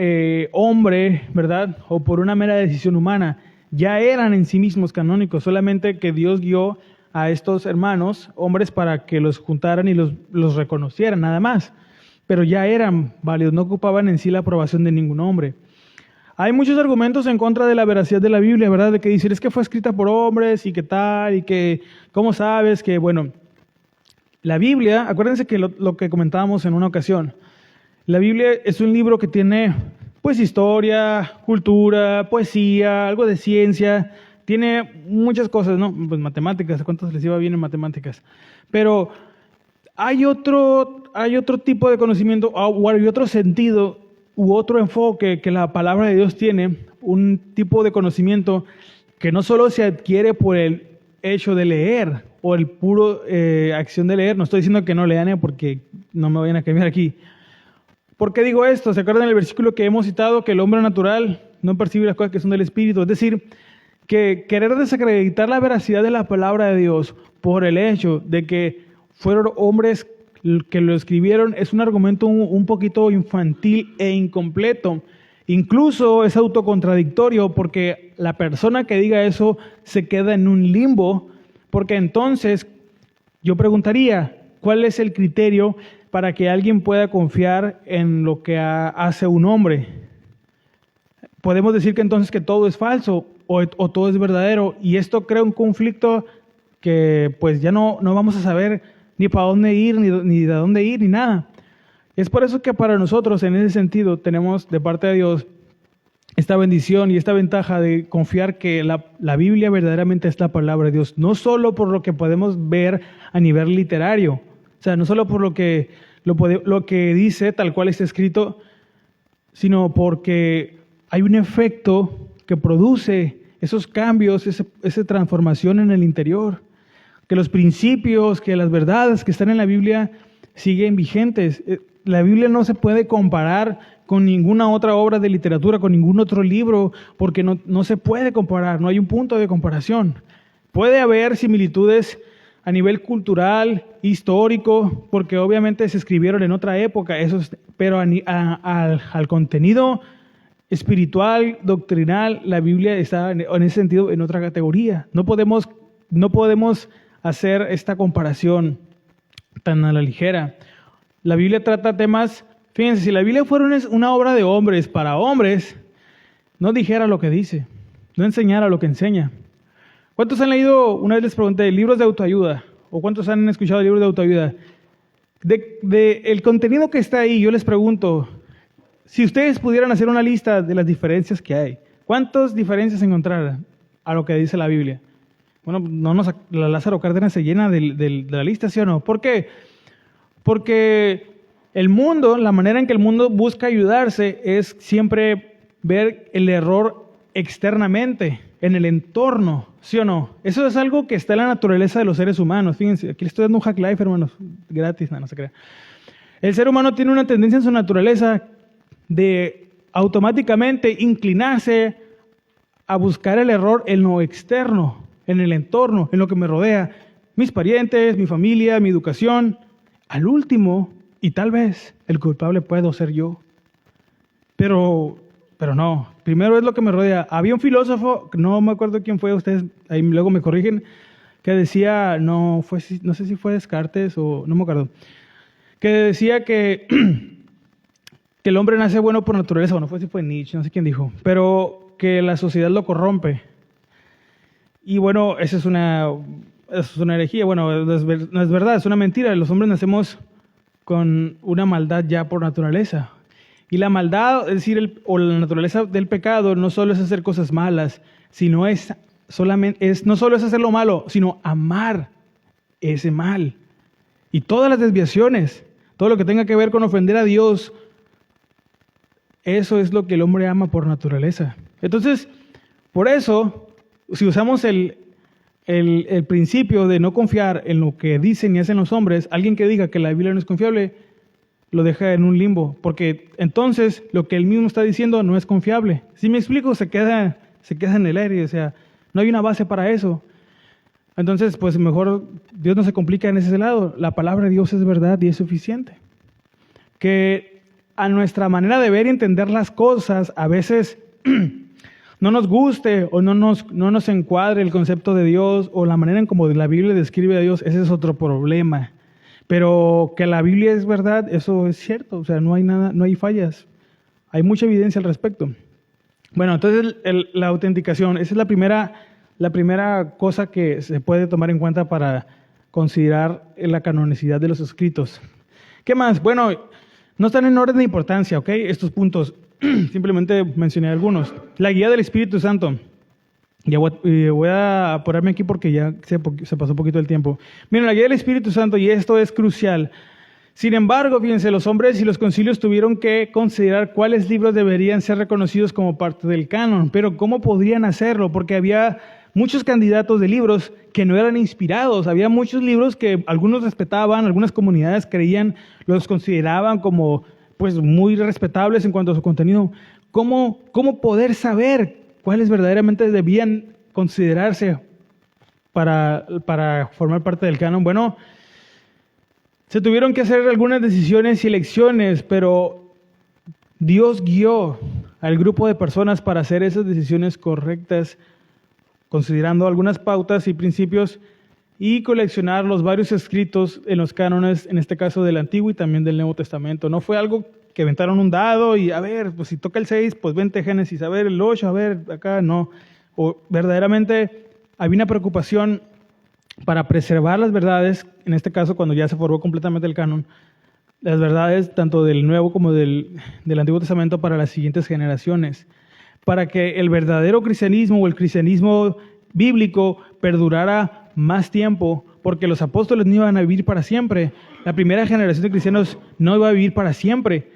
hombre, ¿verdad? O por una mera decisión humana. Ya eran en sí mismos canónicos, solamente que Dios guió a estos hermanos, hombres, para que los juntaran y los reconocieran, nada más. Pero ya eran válidos, no ocupaban en sí la aprobación de ningún hombre. Hay muchos argumentos en contra de la veracidad de la Biblia, ¿verdad? De que dicen, es que fue escrita por hombres y qué tal, y que, ¿cómo sabes? Que, bueno, la Biblia, acuérdense que lo que comentábamos en una ocasión, la Biblia es un libro que tiene, pues, historia, cultura, poesía, algo de ciencia, tiene muchas cosas, ¿no? Pues matemáticas, ¿a cuántos les iba bien en matemáticas? Pero hay otro tipo de conocimiento, o hay otro sentido, u otro enfoque que la palabra de Dios tiene, un tipo de conocimiento que no solo se adquiere por el hecho de leer, o el puro acción de leer. No estoy diciendo que no lean, porque no me vayan a cambiar aquí. ¿Por qué digo esto? ¿Se acuerdan del versículo que hemos citado? Que el hombre natural no percibe las cosas que son del Espíritu. Es decir, que querer desacreditar la veracidad de la palabra de Dios por el hecho de que fueron hombres que lo escribieron es un argumento un poquito infantil e incompleto. Incluso es autocontradictorio, porque la persona que diga eso se queda en un limbo, porque entonces yo preguntaría, ¿cuál es el criterio para que alguien pueda confiar en lo que hace un hombre? Podemos decir que entonces que todo es falso o todo es verdadero, y esto crea un conflicto que pues ya no vamos a saber ni para dónde ir, ni de dónde ir, ni nada. Es por eso que para nosotros, en ese sentido, tenemos de parte de Dios esta bendición y esta ventaja de confiar que la Biblia verdaderamente es la palabra de Dios, no solo por lo que podemos ver a nivel literario, o sea, no solo por lo que dice tal cual está escrito, sino porque hay un efecto que produce esos cambios, esa transformación en el interior, que los principios, que las verdades que están en la Biblia siguen vigentes. La Biblia no se puede comparar con ninguna otra obra de literatura, con ningún otro libro, porque no se puede comparar, no hay un punto de comparación. Puede haber similitudes a nivel cultural, histórico, porque obviamente se escribieron en otra época, pero al contenido espiritual, doctrinal, la Biblia está en ese sentido en otra categoría. No podemos hacer esta comparación tan a la ligera. La Biblia trata temas, fíjense, si la Biblia fuera una obra de hombres para hombres, no dijera lo que dice, no enseñara lo que enseña. ¿Cuántos han leído, una vez les pregunté, libros de autoayuda? ¿O cuántos han escuchado libros de autoayuda? De el contenido que está ahí, yo les pregunto, si ustedes pudieran hacer una lista de las diferencias que hay, ¿cuántas diferencias encontraran a lo que dice la Biblia? Bueno, la Lázaro Cárdenas se llena de la lista, ¿sí o no? ¿Por qué? Porque el mundo, la manera en que el mundo busca ayudarse es siempre ver el error externamente, en el entorno, ¿sí o no? Eso es algo que está en la naturaleza de los seres humanos. Fíjense, aquí les estoy dando un hack life, hermanos, gratis, no se crea. El ser humano tiene una tendencia en su naturaleza de automáticamente inclinarse a buscar el error en lo externo, en el entorno, en lo que me rodea, mis parientes, mi familia, mi educación. Al último, y tal vez el culpable puedo ser yo, pero no, primero es lo que me rodea. Había un filósofo, no me acuerdo quién fue, ustedes ahí luego me corrigen, que decía, no sé si fue Descartes o no me acuerdo, que decía que el hombre nace bueno por naturaleza, o no sé si fue Nietzsche, no sé quién dijo, pero que la sociedad lo corrompe. Y bueno, esa es una herejía, bueno, no es verdad, es una mentira. Los hombres nacemos con una maldad ya por naturaleza. Y la maldad, es decir, o la naturaleza del pecado, no solo es hacer cosas malas, sino no solo es hacer lo malo, sino amar ese mal. Y todas las desviaciones, todo lo que tenga que ver con ofender a Dios, eso es lo que el hombre ama por naturaleza. Entonces, por eso, si usamos el principio de no confiar en lo que dicen y hacen los hombres, alguien que diga que la Biblia no es confiable, lo deja en un limbo, porque entonces lo que él mismo está diciendo no es confiable. Si me explico, se queda en el aire, o sea, no hay una base para eso. Entonces, pues mejor Dios no se complica en ese lado. La palabra de Dios es verdad y es suficiente. Que a nuestra manera de ver y entender las cosas, a veces no nos guste o no nos encuadre el concepto de Dios o la manera en como la Biblia describe a Dios, ese es otro problema. Pero que la Biblia es verdad, eso es cierto, o sea, no hay fallas. Hay mucha evidencia al respecto. Bueno, entonces la autenticación, esa es la primera cosa que se puede tomar en cuenta para considerar la canonicidad de los escritos. ¿Qué más? Bueno, no están en orden de importancia, ¿ok? Estos puntos, simplemente mencioné algunos. La guía del Espíritu Santo. Ya voy a apurarme aquí porque ya se pasó un poquito el tiempo. Miren, la guía del Espíritu Santo, y esto es crucial. Sin embargo, fíjense, los hombres y los concilios tuvieron que considerar cuáles libros deberían ser reconocidos como parte del canon. Pero ¿cómo podrían hacerlo? Porque había muchos candidatos de libros que no eran inspirados. Había muchos libros que algunos respetaban, algunas comunidades creían, los consideraban como pues muy respetables en cuanto a su contenido. ¿Cómo poder saber cuáles verdaderamente debían considerarse para formar parte del canon? Bueno, se tuvieron que hacer algunas decisiones y elecciones, pero Dios guió al grupo de personas para hacer esas decisiones correctas, considerando algunas pautas y principios y coleccionar los varios escritos en los cánones, en este caso del Antiguo y también del Nuevo Testamento. No fue algo que aventaron un dado y a ver, pues si toca el 6, pues vente Génesis, a ver el 8, a ver acá, no. O verdaderamente había una preocupación para preservar las verdades, en este caso cuando ya se formó completamente el canon, las verdades tanto del Nuevo como del Antiguo Testamento para las siguientes generaciones, para que el verdadero cristianismo o el cristianismo bíblico perdurara más tiempo, porque los apóstoles no iban a vivir para siempre. La primera generación de cristianos no iba a vivir para siempre.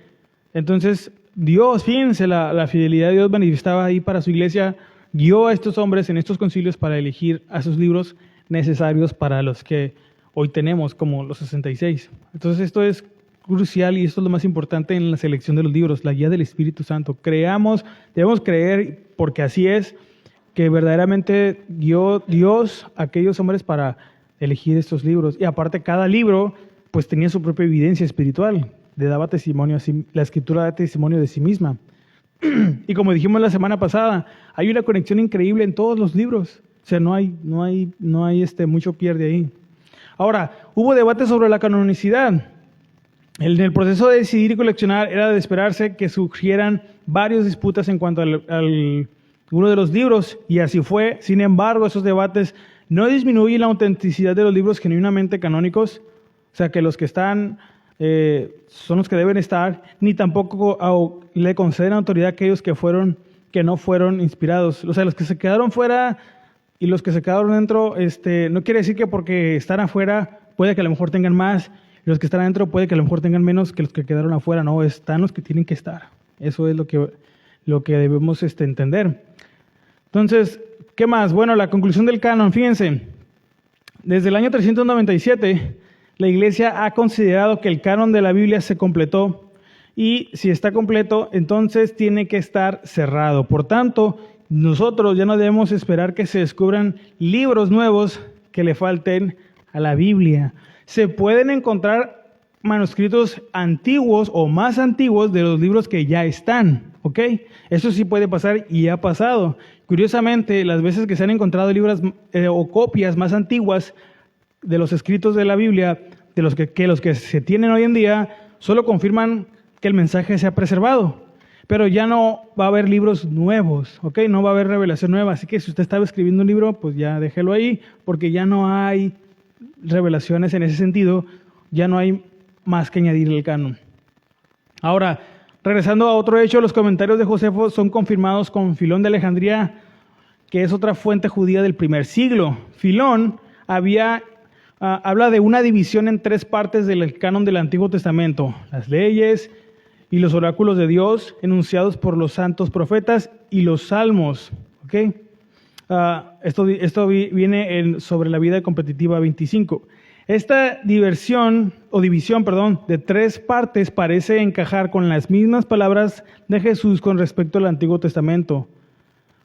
Entonces, Dios, fíjense, la fidelidad de Dios manifestaba ahí para su iglesia, guió a estos hombres en estos concilios para elegir a sus libros necesarios para los que hoy tenemos, como los 66. Entonces, esto es crucial y esto es lo más importante en la selección de los libros, la guía del Espíritu Santo. Debemos creer, porque así es, que verdaderamente guió Dios a aquellos hombres para elegir estos libros. Y aparte, cada libro pues tenía su propia evidencia espiritual, le daba testimonio a sí, la Escritura da testimonio de sí misma. Y como dijimos la semana pasada, hay una conexión increíble en todos los libros. O sea, no hay mucho pierde ahí. Ahora, hubo debate sobre la canonicidad. En el proceso de decidir y coleccionar era de esperarse que surgieran varias disputas en cuanto al uno de los libros, y así fue. Sin embargo, esos debates no disminuyen la autenticidad de los libros genuinamente canónicos, o sea, que los que están son los que deben estar, ni tampoco le conceden autoridad a aquellos que no fueron inspirados. O sea, los que se quedaron fuera y los que se quedaron dentro, no quiere decir que porque están afuera puede que a lo mejor tengan más, y los que están adentro puede que a lo mejor tengan menos que los que quedaron afuera. No, están los que tienen que estar. Eso es lo que debemos entender. Entonces, ¿qué más? Bueno, la conclusión del canon, fíjense. Desde el año 397, la Iglesia ha considerado que el canon de la Biblia se completó, y si está completo, entonces tiene que estar cerrado. Por tanto, nosotros ya no debemos esperar que se descubran libros nuevos que le falten a la Biblia. Se pueden encontrar manuscritos antiguos o más antiguos de los libros que ya están, ¿ok? Eso sí puede pasar y ha pasado. Curiosamente, las veces que se han encontrado libros o copias más antiguas de los escritos de la Biblia, de los que se tienen hoy en día, solo confirman que el mensaje se ha preservado. Pero ya no va a haber libros nuevos, ¿ok? No va a haber revelación nueva. Así que si usted estaba escribiendo un libro, pues ya déjelo ahí, porque ya no hay revelaciones en ese sentido, ya no hay más que añadir el canon. Ahora, regresando a otro hecho, los comentarios de Josefo son confirmados con Filón de Alejandría, que es otra fuente judía del primer siglo. Filón habla de una división en tres partes del canon del Antiguo Testamento: las leyes y los oráculos de Dios enunciados por los santos profetas y los salmos. ¿Okay? Esto viene sobre la vida competitiva 25. Esta división de tres partes parece encajar con las mismas palabras de Jesús con respecto al Antiguo Testamento,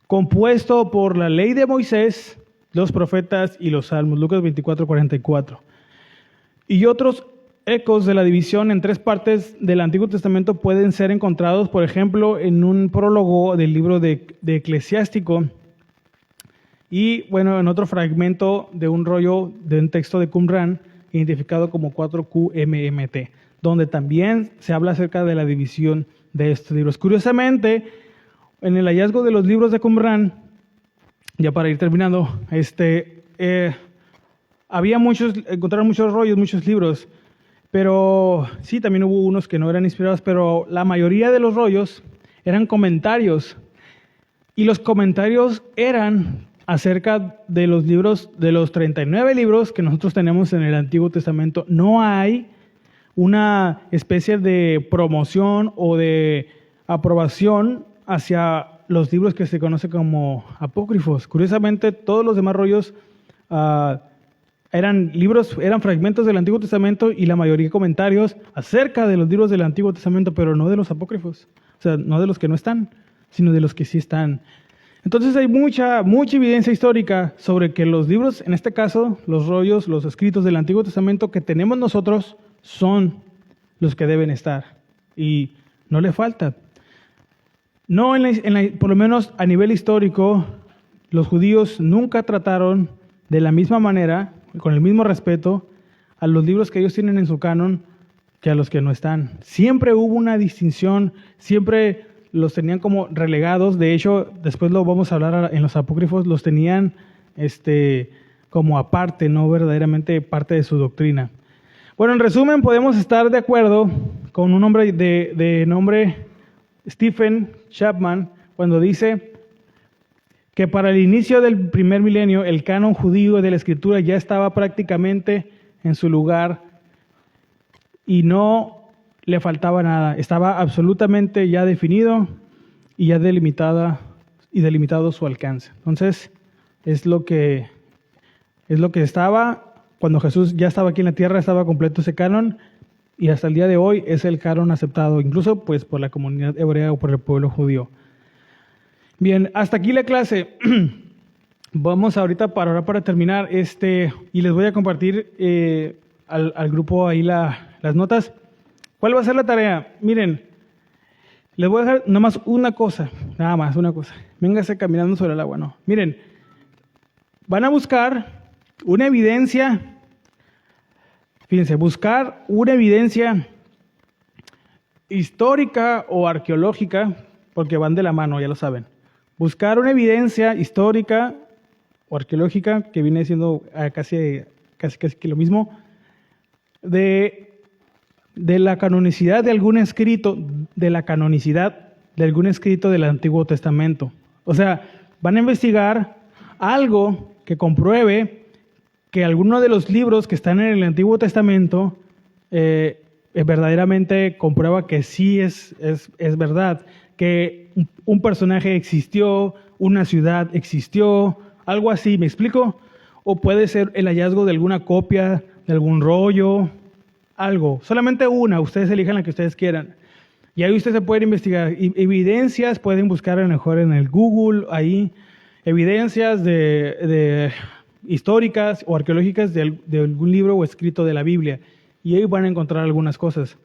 compuesto por la ley de Moisés, los profetas y los salmos, Lucas 24:44. Y otros ecos de la división en tres partes del Antiguo Testamento pueden ser encontrados, por ejemplo, en un prólogo del libro de Eclesiástico, y bueno, en otro fragmento de un rollo de un texto de Qumran, identificado como 4QMMT, donde también se habla acerca de la división de estos libros. Curiosamente, en el hallazgo de los libros de Qumran, ya para ir terminando, encontraron muchos rollos, muchos libros, pero sí, también hubo unos que no eran inspirados, pero la mayoría de los rollos eran comentarios, y los comentarios eran acerca de los libros, de los 39 libros que nosotros tenemos en el Antiguo Testamento. No hay una especie de promoción o de aprobación hacia los libros que se conocen como apócrifos. Curiosamente, todos los demás rollos eran fragmentos del Antiguo Testamento, y la mayoría de comentarios acerca de los libros del Antiguo Testamento, pero no de los apócrifos. O sea, no de los que no están, sino de los que sí están. Entonces hay mucha evidencia histórica sobre que los libros, en este caso, los rollos, los escritos del Antiguo Testamento que tenemos nosotros, son los que deben estar. Y no le falta. No, por lo menos a nivel histórico, los judíos nunca trataron de la misma manera, con el mismo respeto, a los libros que ellos tienen en su canon que a los que no están. Siempre hubo una distinción, siempre los tenían como relegados. De hecho, después lo vamos a hablar en los apócrifos, los tenían como aparte, no verdaderamente parte de su doctrina. Bueno, en resumen, podemos estar de acuerdo con un hombre de nombre Stephen Chapman cuando dice que para el inicio del primer milenio el canon judío de la Escritura ya estaba prácticamente en su lugar y no le faltaba nada. Estaba absolutamente ya definido y ya delimitado su alcance. Entonces, es lo que estaba cuando Jesús ya estaba aquí en la tierra, estaba completo ese canon, y hasta el día de hoy es el canon aceptado, incluso pues por la comunidad hebrea o por el pueblo judío. Bien, hasta aquí la clase. Vamos ahorita para terminar, y les voy a compartir al grupo ahí las notas. ¿Cuál va a ser la tarea? Miren, Les voy a dejar nomás una cosa, nada más, una cosa. Véngase caminando sobre el agua, no. Miren, van a buscar una evidencia, fíjense, buscar una evidencia histórica o arqueológica, porque van de la mano, ya lo saben. Buscar una evidencia histórica o arqueológica, que viene siendo casi que lo mismo, de la canonicidad de algún escrito, del Antiguo Testamento. O sea, van a investigar algo que compruebe que alguno de los libros que están en el Antiguo Testamento verdaderamente comprueba que sí es verdad, que un personaje existió, una ciudad existió, algo así, ¿me explico? O puede ser el hallazgo de alguna copia, de algún rollo, algo, solamente una, ustedes elijan la que ustedes quieran. Y ahí ustedes se pueden investigar evidencias, pueden buscar a lo mejor en el Google, ahí, evidencias de históricas o arqueológicas de algún libro o escrito de la Biblia. Y ahí van a encontrar algunas cosas.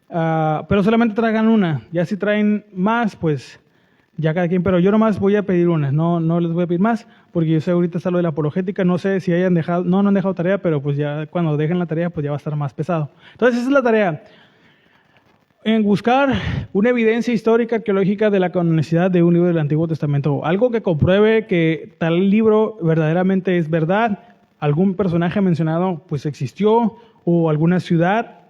Pero solamente traigan una. Ya si traen más, pues ya cada quien. Pero yo nomás voy a pedir una. No les voy a pedir más, porque yo sé ahorita está lo de la apologética. No sé si hayan dejado, no han dejado tarea, pero pues ya cuando dejen la tarea, pues ya va a estar más pesado. Entonces esa es la tarea. En buscar una evidencia histórica, arqueológica de la canonicidad de un libro del Antiguo Testamento. Algo que compruebe que tal libro verdaderamente es verdad. Algún personaje mencionado pues existió, o alguna ciudad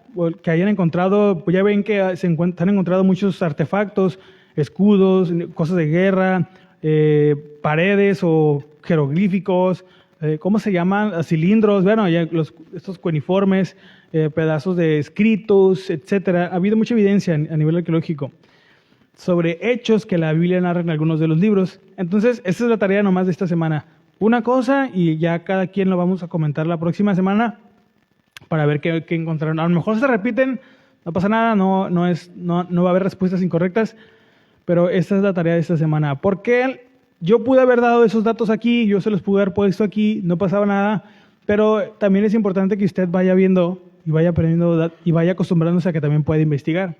que hayan encontrado. Pues ya ven que han encontrado muchos artefactos, escudos, cosas de guerra, paredes o jeroglíficos, ¿cómo se llaman? Cilindros, bueno, ya estos cuneiformes, pedazos de escritos, etcétera. Ha habido mucha evidencia a nivel arqueológico sobre hechos que la Biblia narra en algunos de los libros. Entonces, esa es la tarea nomás de esta semana. Una cosa, y ya cada quien lo vamos a comentar la próxima semana para ver qué encontraron. A lo mejor se repiten, no pasa nada, no va a haber respuestas incorrectas, pero esta es la tarea de esta semana. Porque yo pude haber dado esos datos aquí, yo se los pude haber puesto aquí, no pasaba nada, pero también es importante que usted vaya viendo y vaya aprendiendo y vaya acostumbrándose a que también puede investigar.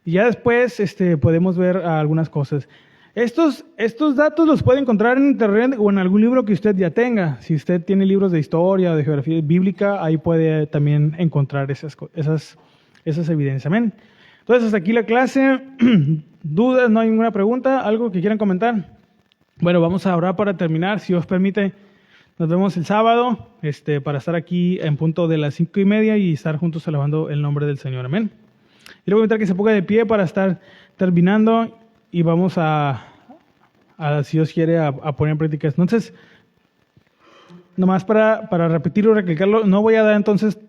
Y ya después podemos ver algunas cosas. Estos datos los puede encontrar en internet o en algún libro que usted ya tenga. Si usted tiene libros de historia o de geografía bíblica, ahí puede también encontrar esas evidencias. Amén. Entonces, hasta aquí la clase. ¿Dudas? ¿No hay ninguna pregunta? ¿Algo que quieran comentar? Bueno, vamos a orar para terminar. Si Dios permite, nos vemos el sábado para estar aquí en punto de las 5:30 y estar juntos alabando el nombre del Señor. Amén. Y le voy a invitar que se ponga de pie para estar terminando y vamos a si Dios quiere, a poner en práctica. Entonces, nomás para repetirlo, recalcarlo, no voy a dar entonces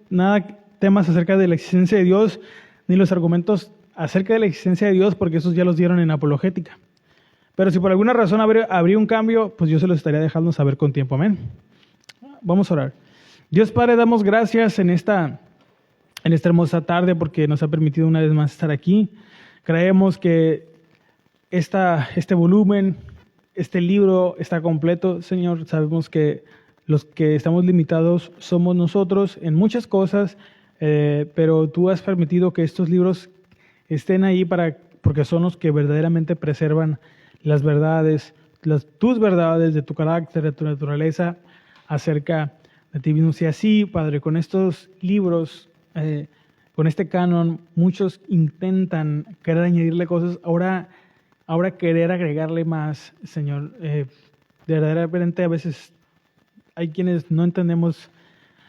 temas acerca de la existencia de Dios, ni los argumentos acerca de la existencia de Dios, porque esos ya los dieron en apologética. Pero si por alguna razón habría un cambio, pues yo se los estaría dejando saber con tiempo. Amén. Vamos a orar. Dios Padre, damos gracias en esta hermosa tarde porque nos ha permitido una vez más estar aquí. Creemos que este volumen, este libro está completo. Señor, sabemos que los que estamos limitados somos nosotros en muchas cosas, pero tú has permitido que estos libros estén ahí porque son los que verdaderamente preservan las verdades, tus verdades de tu carácter, de tu naturaleza acerca de ti mismo. Si así, Padre, con estos libros, con este canon, muchos intentan querer añadirle cosas, ahora querer agregarle más, Señor. Verdaderamente a veces hay quienes no entendemos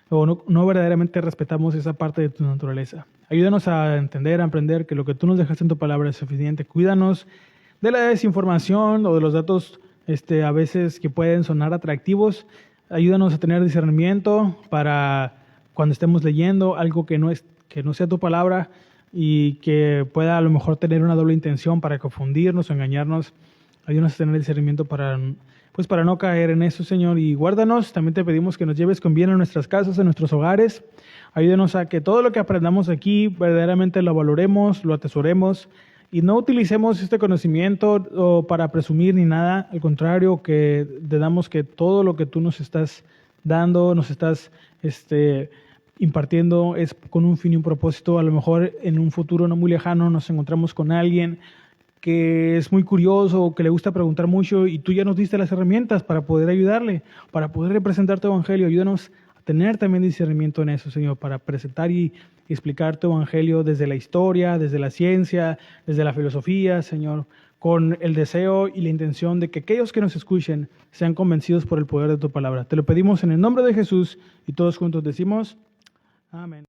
o no verdaderamente respetamos esa parte de tu naturaleza. Ayúdanos a entender, a aprender que lo que tú nos dejaste en tu palabra es suficiente. Cuídanos de la desinformación o de los datos a veces que pueden sonar atractivos. Ayúdanos a tener discernimiento para cuando estemos leyendo algo que no sea tu palabra y que pueda a lo mejor tener una doble intención para confundirnos o engañarnos. Ayúdanos a tener discernimiento para no caer en eso, Señor, y guárdanos. También te pedimos que nos lleves con bien a nuestras casas, a nuestros hogares. Ayúdanos a que todo lo que aprendamos aquí verdaderamente lo valoremos, lo atesoremos y no utilicemos este conocimiento para presumir ni nada. Al contrario, que damos que todo lo que tú nos estás dando, nos estás impartiendo es con un fin y un propósito. A lo mejor en un futuro no muy lejano nos encontramos con alguien que es muy curioso, que le gusta preguntar mucho, y tú ya nos diste las herramientas para poder ayudarle, para poder representar tu evangelio. Ayúdanos a tener también discernimiento en eso, Señor, para presentar y explicar tu evangelio desde la historia, desde la ciencia, desde la filosofía, Señor, con el deseo y la intención de que aquellos que nos escuchen sean convencidos por el poder de tu palabra. Te lo pedimos en el nombre de Jesús y todos juntos decimos amén.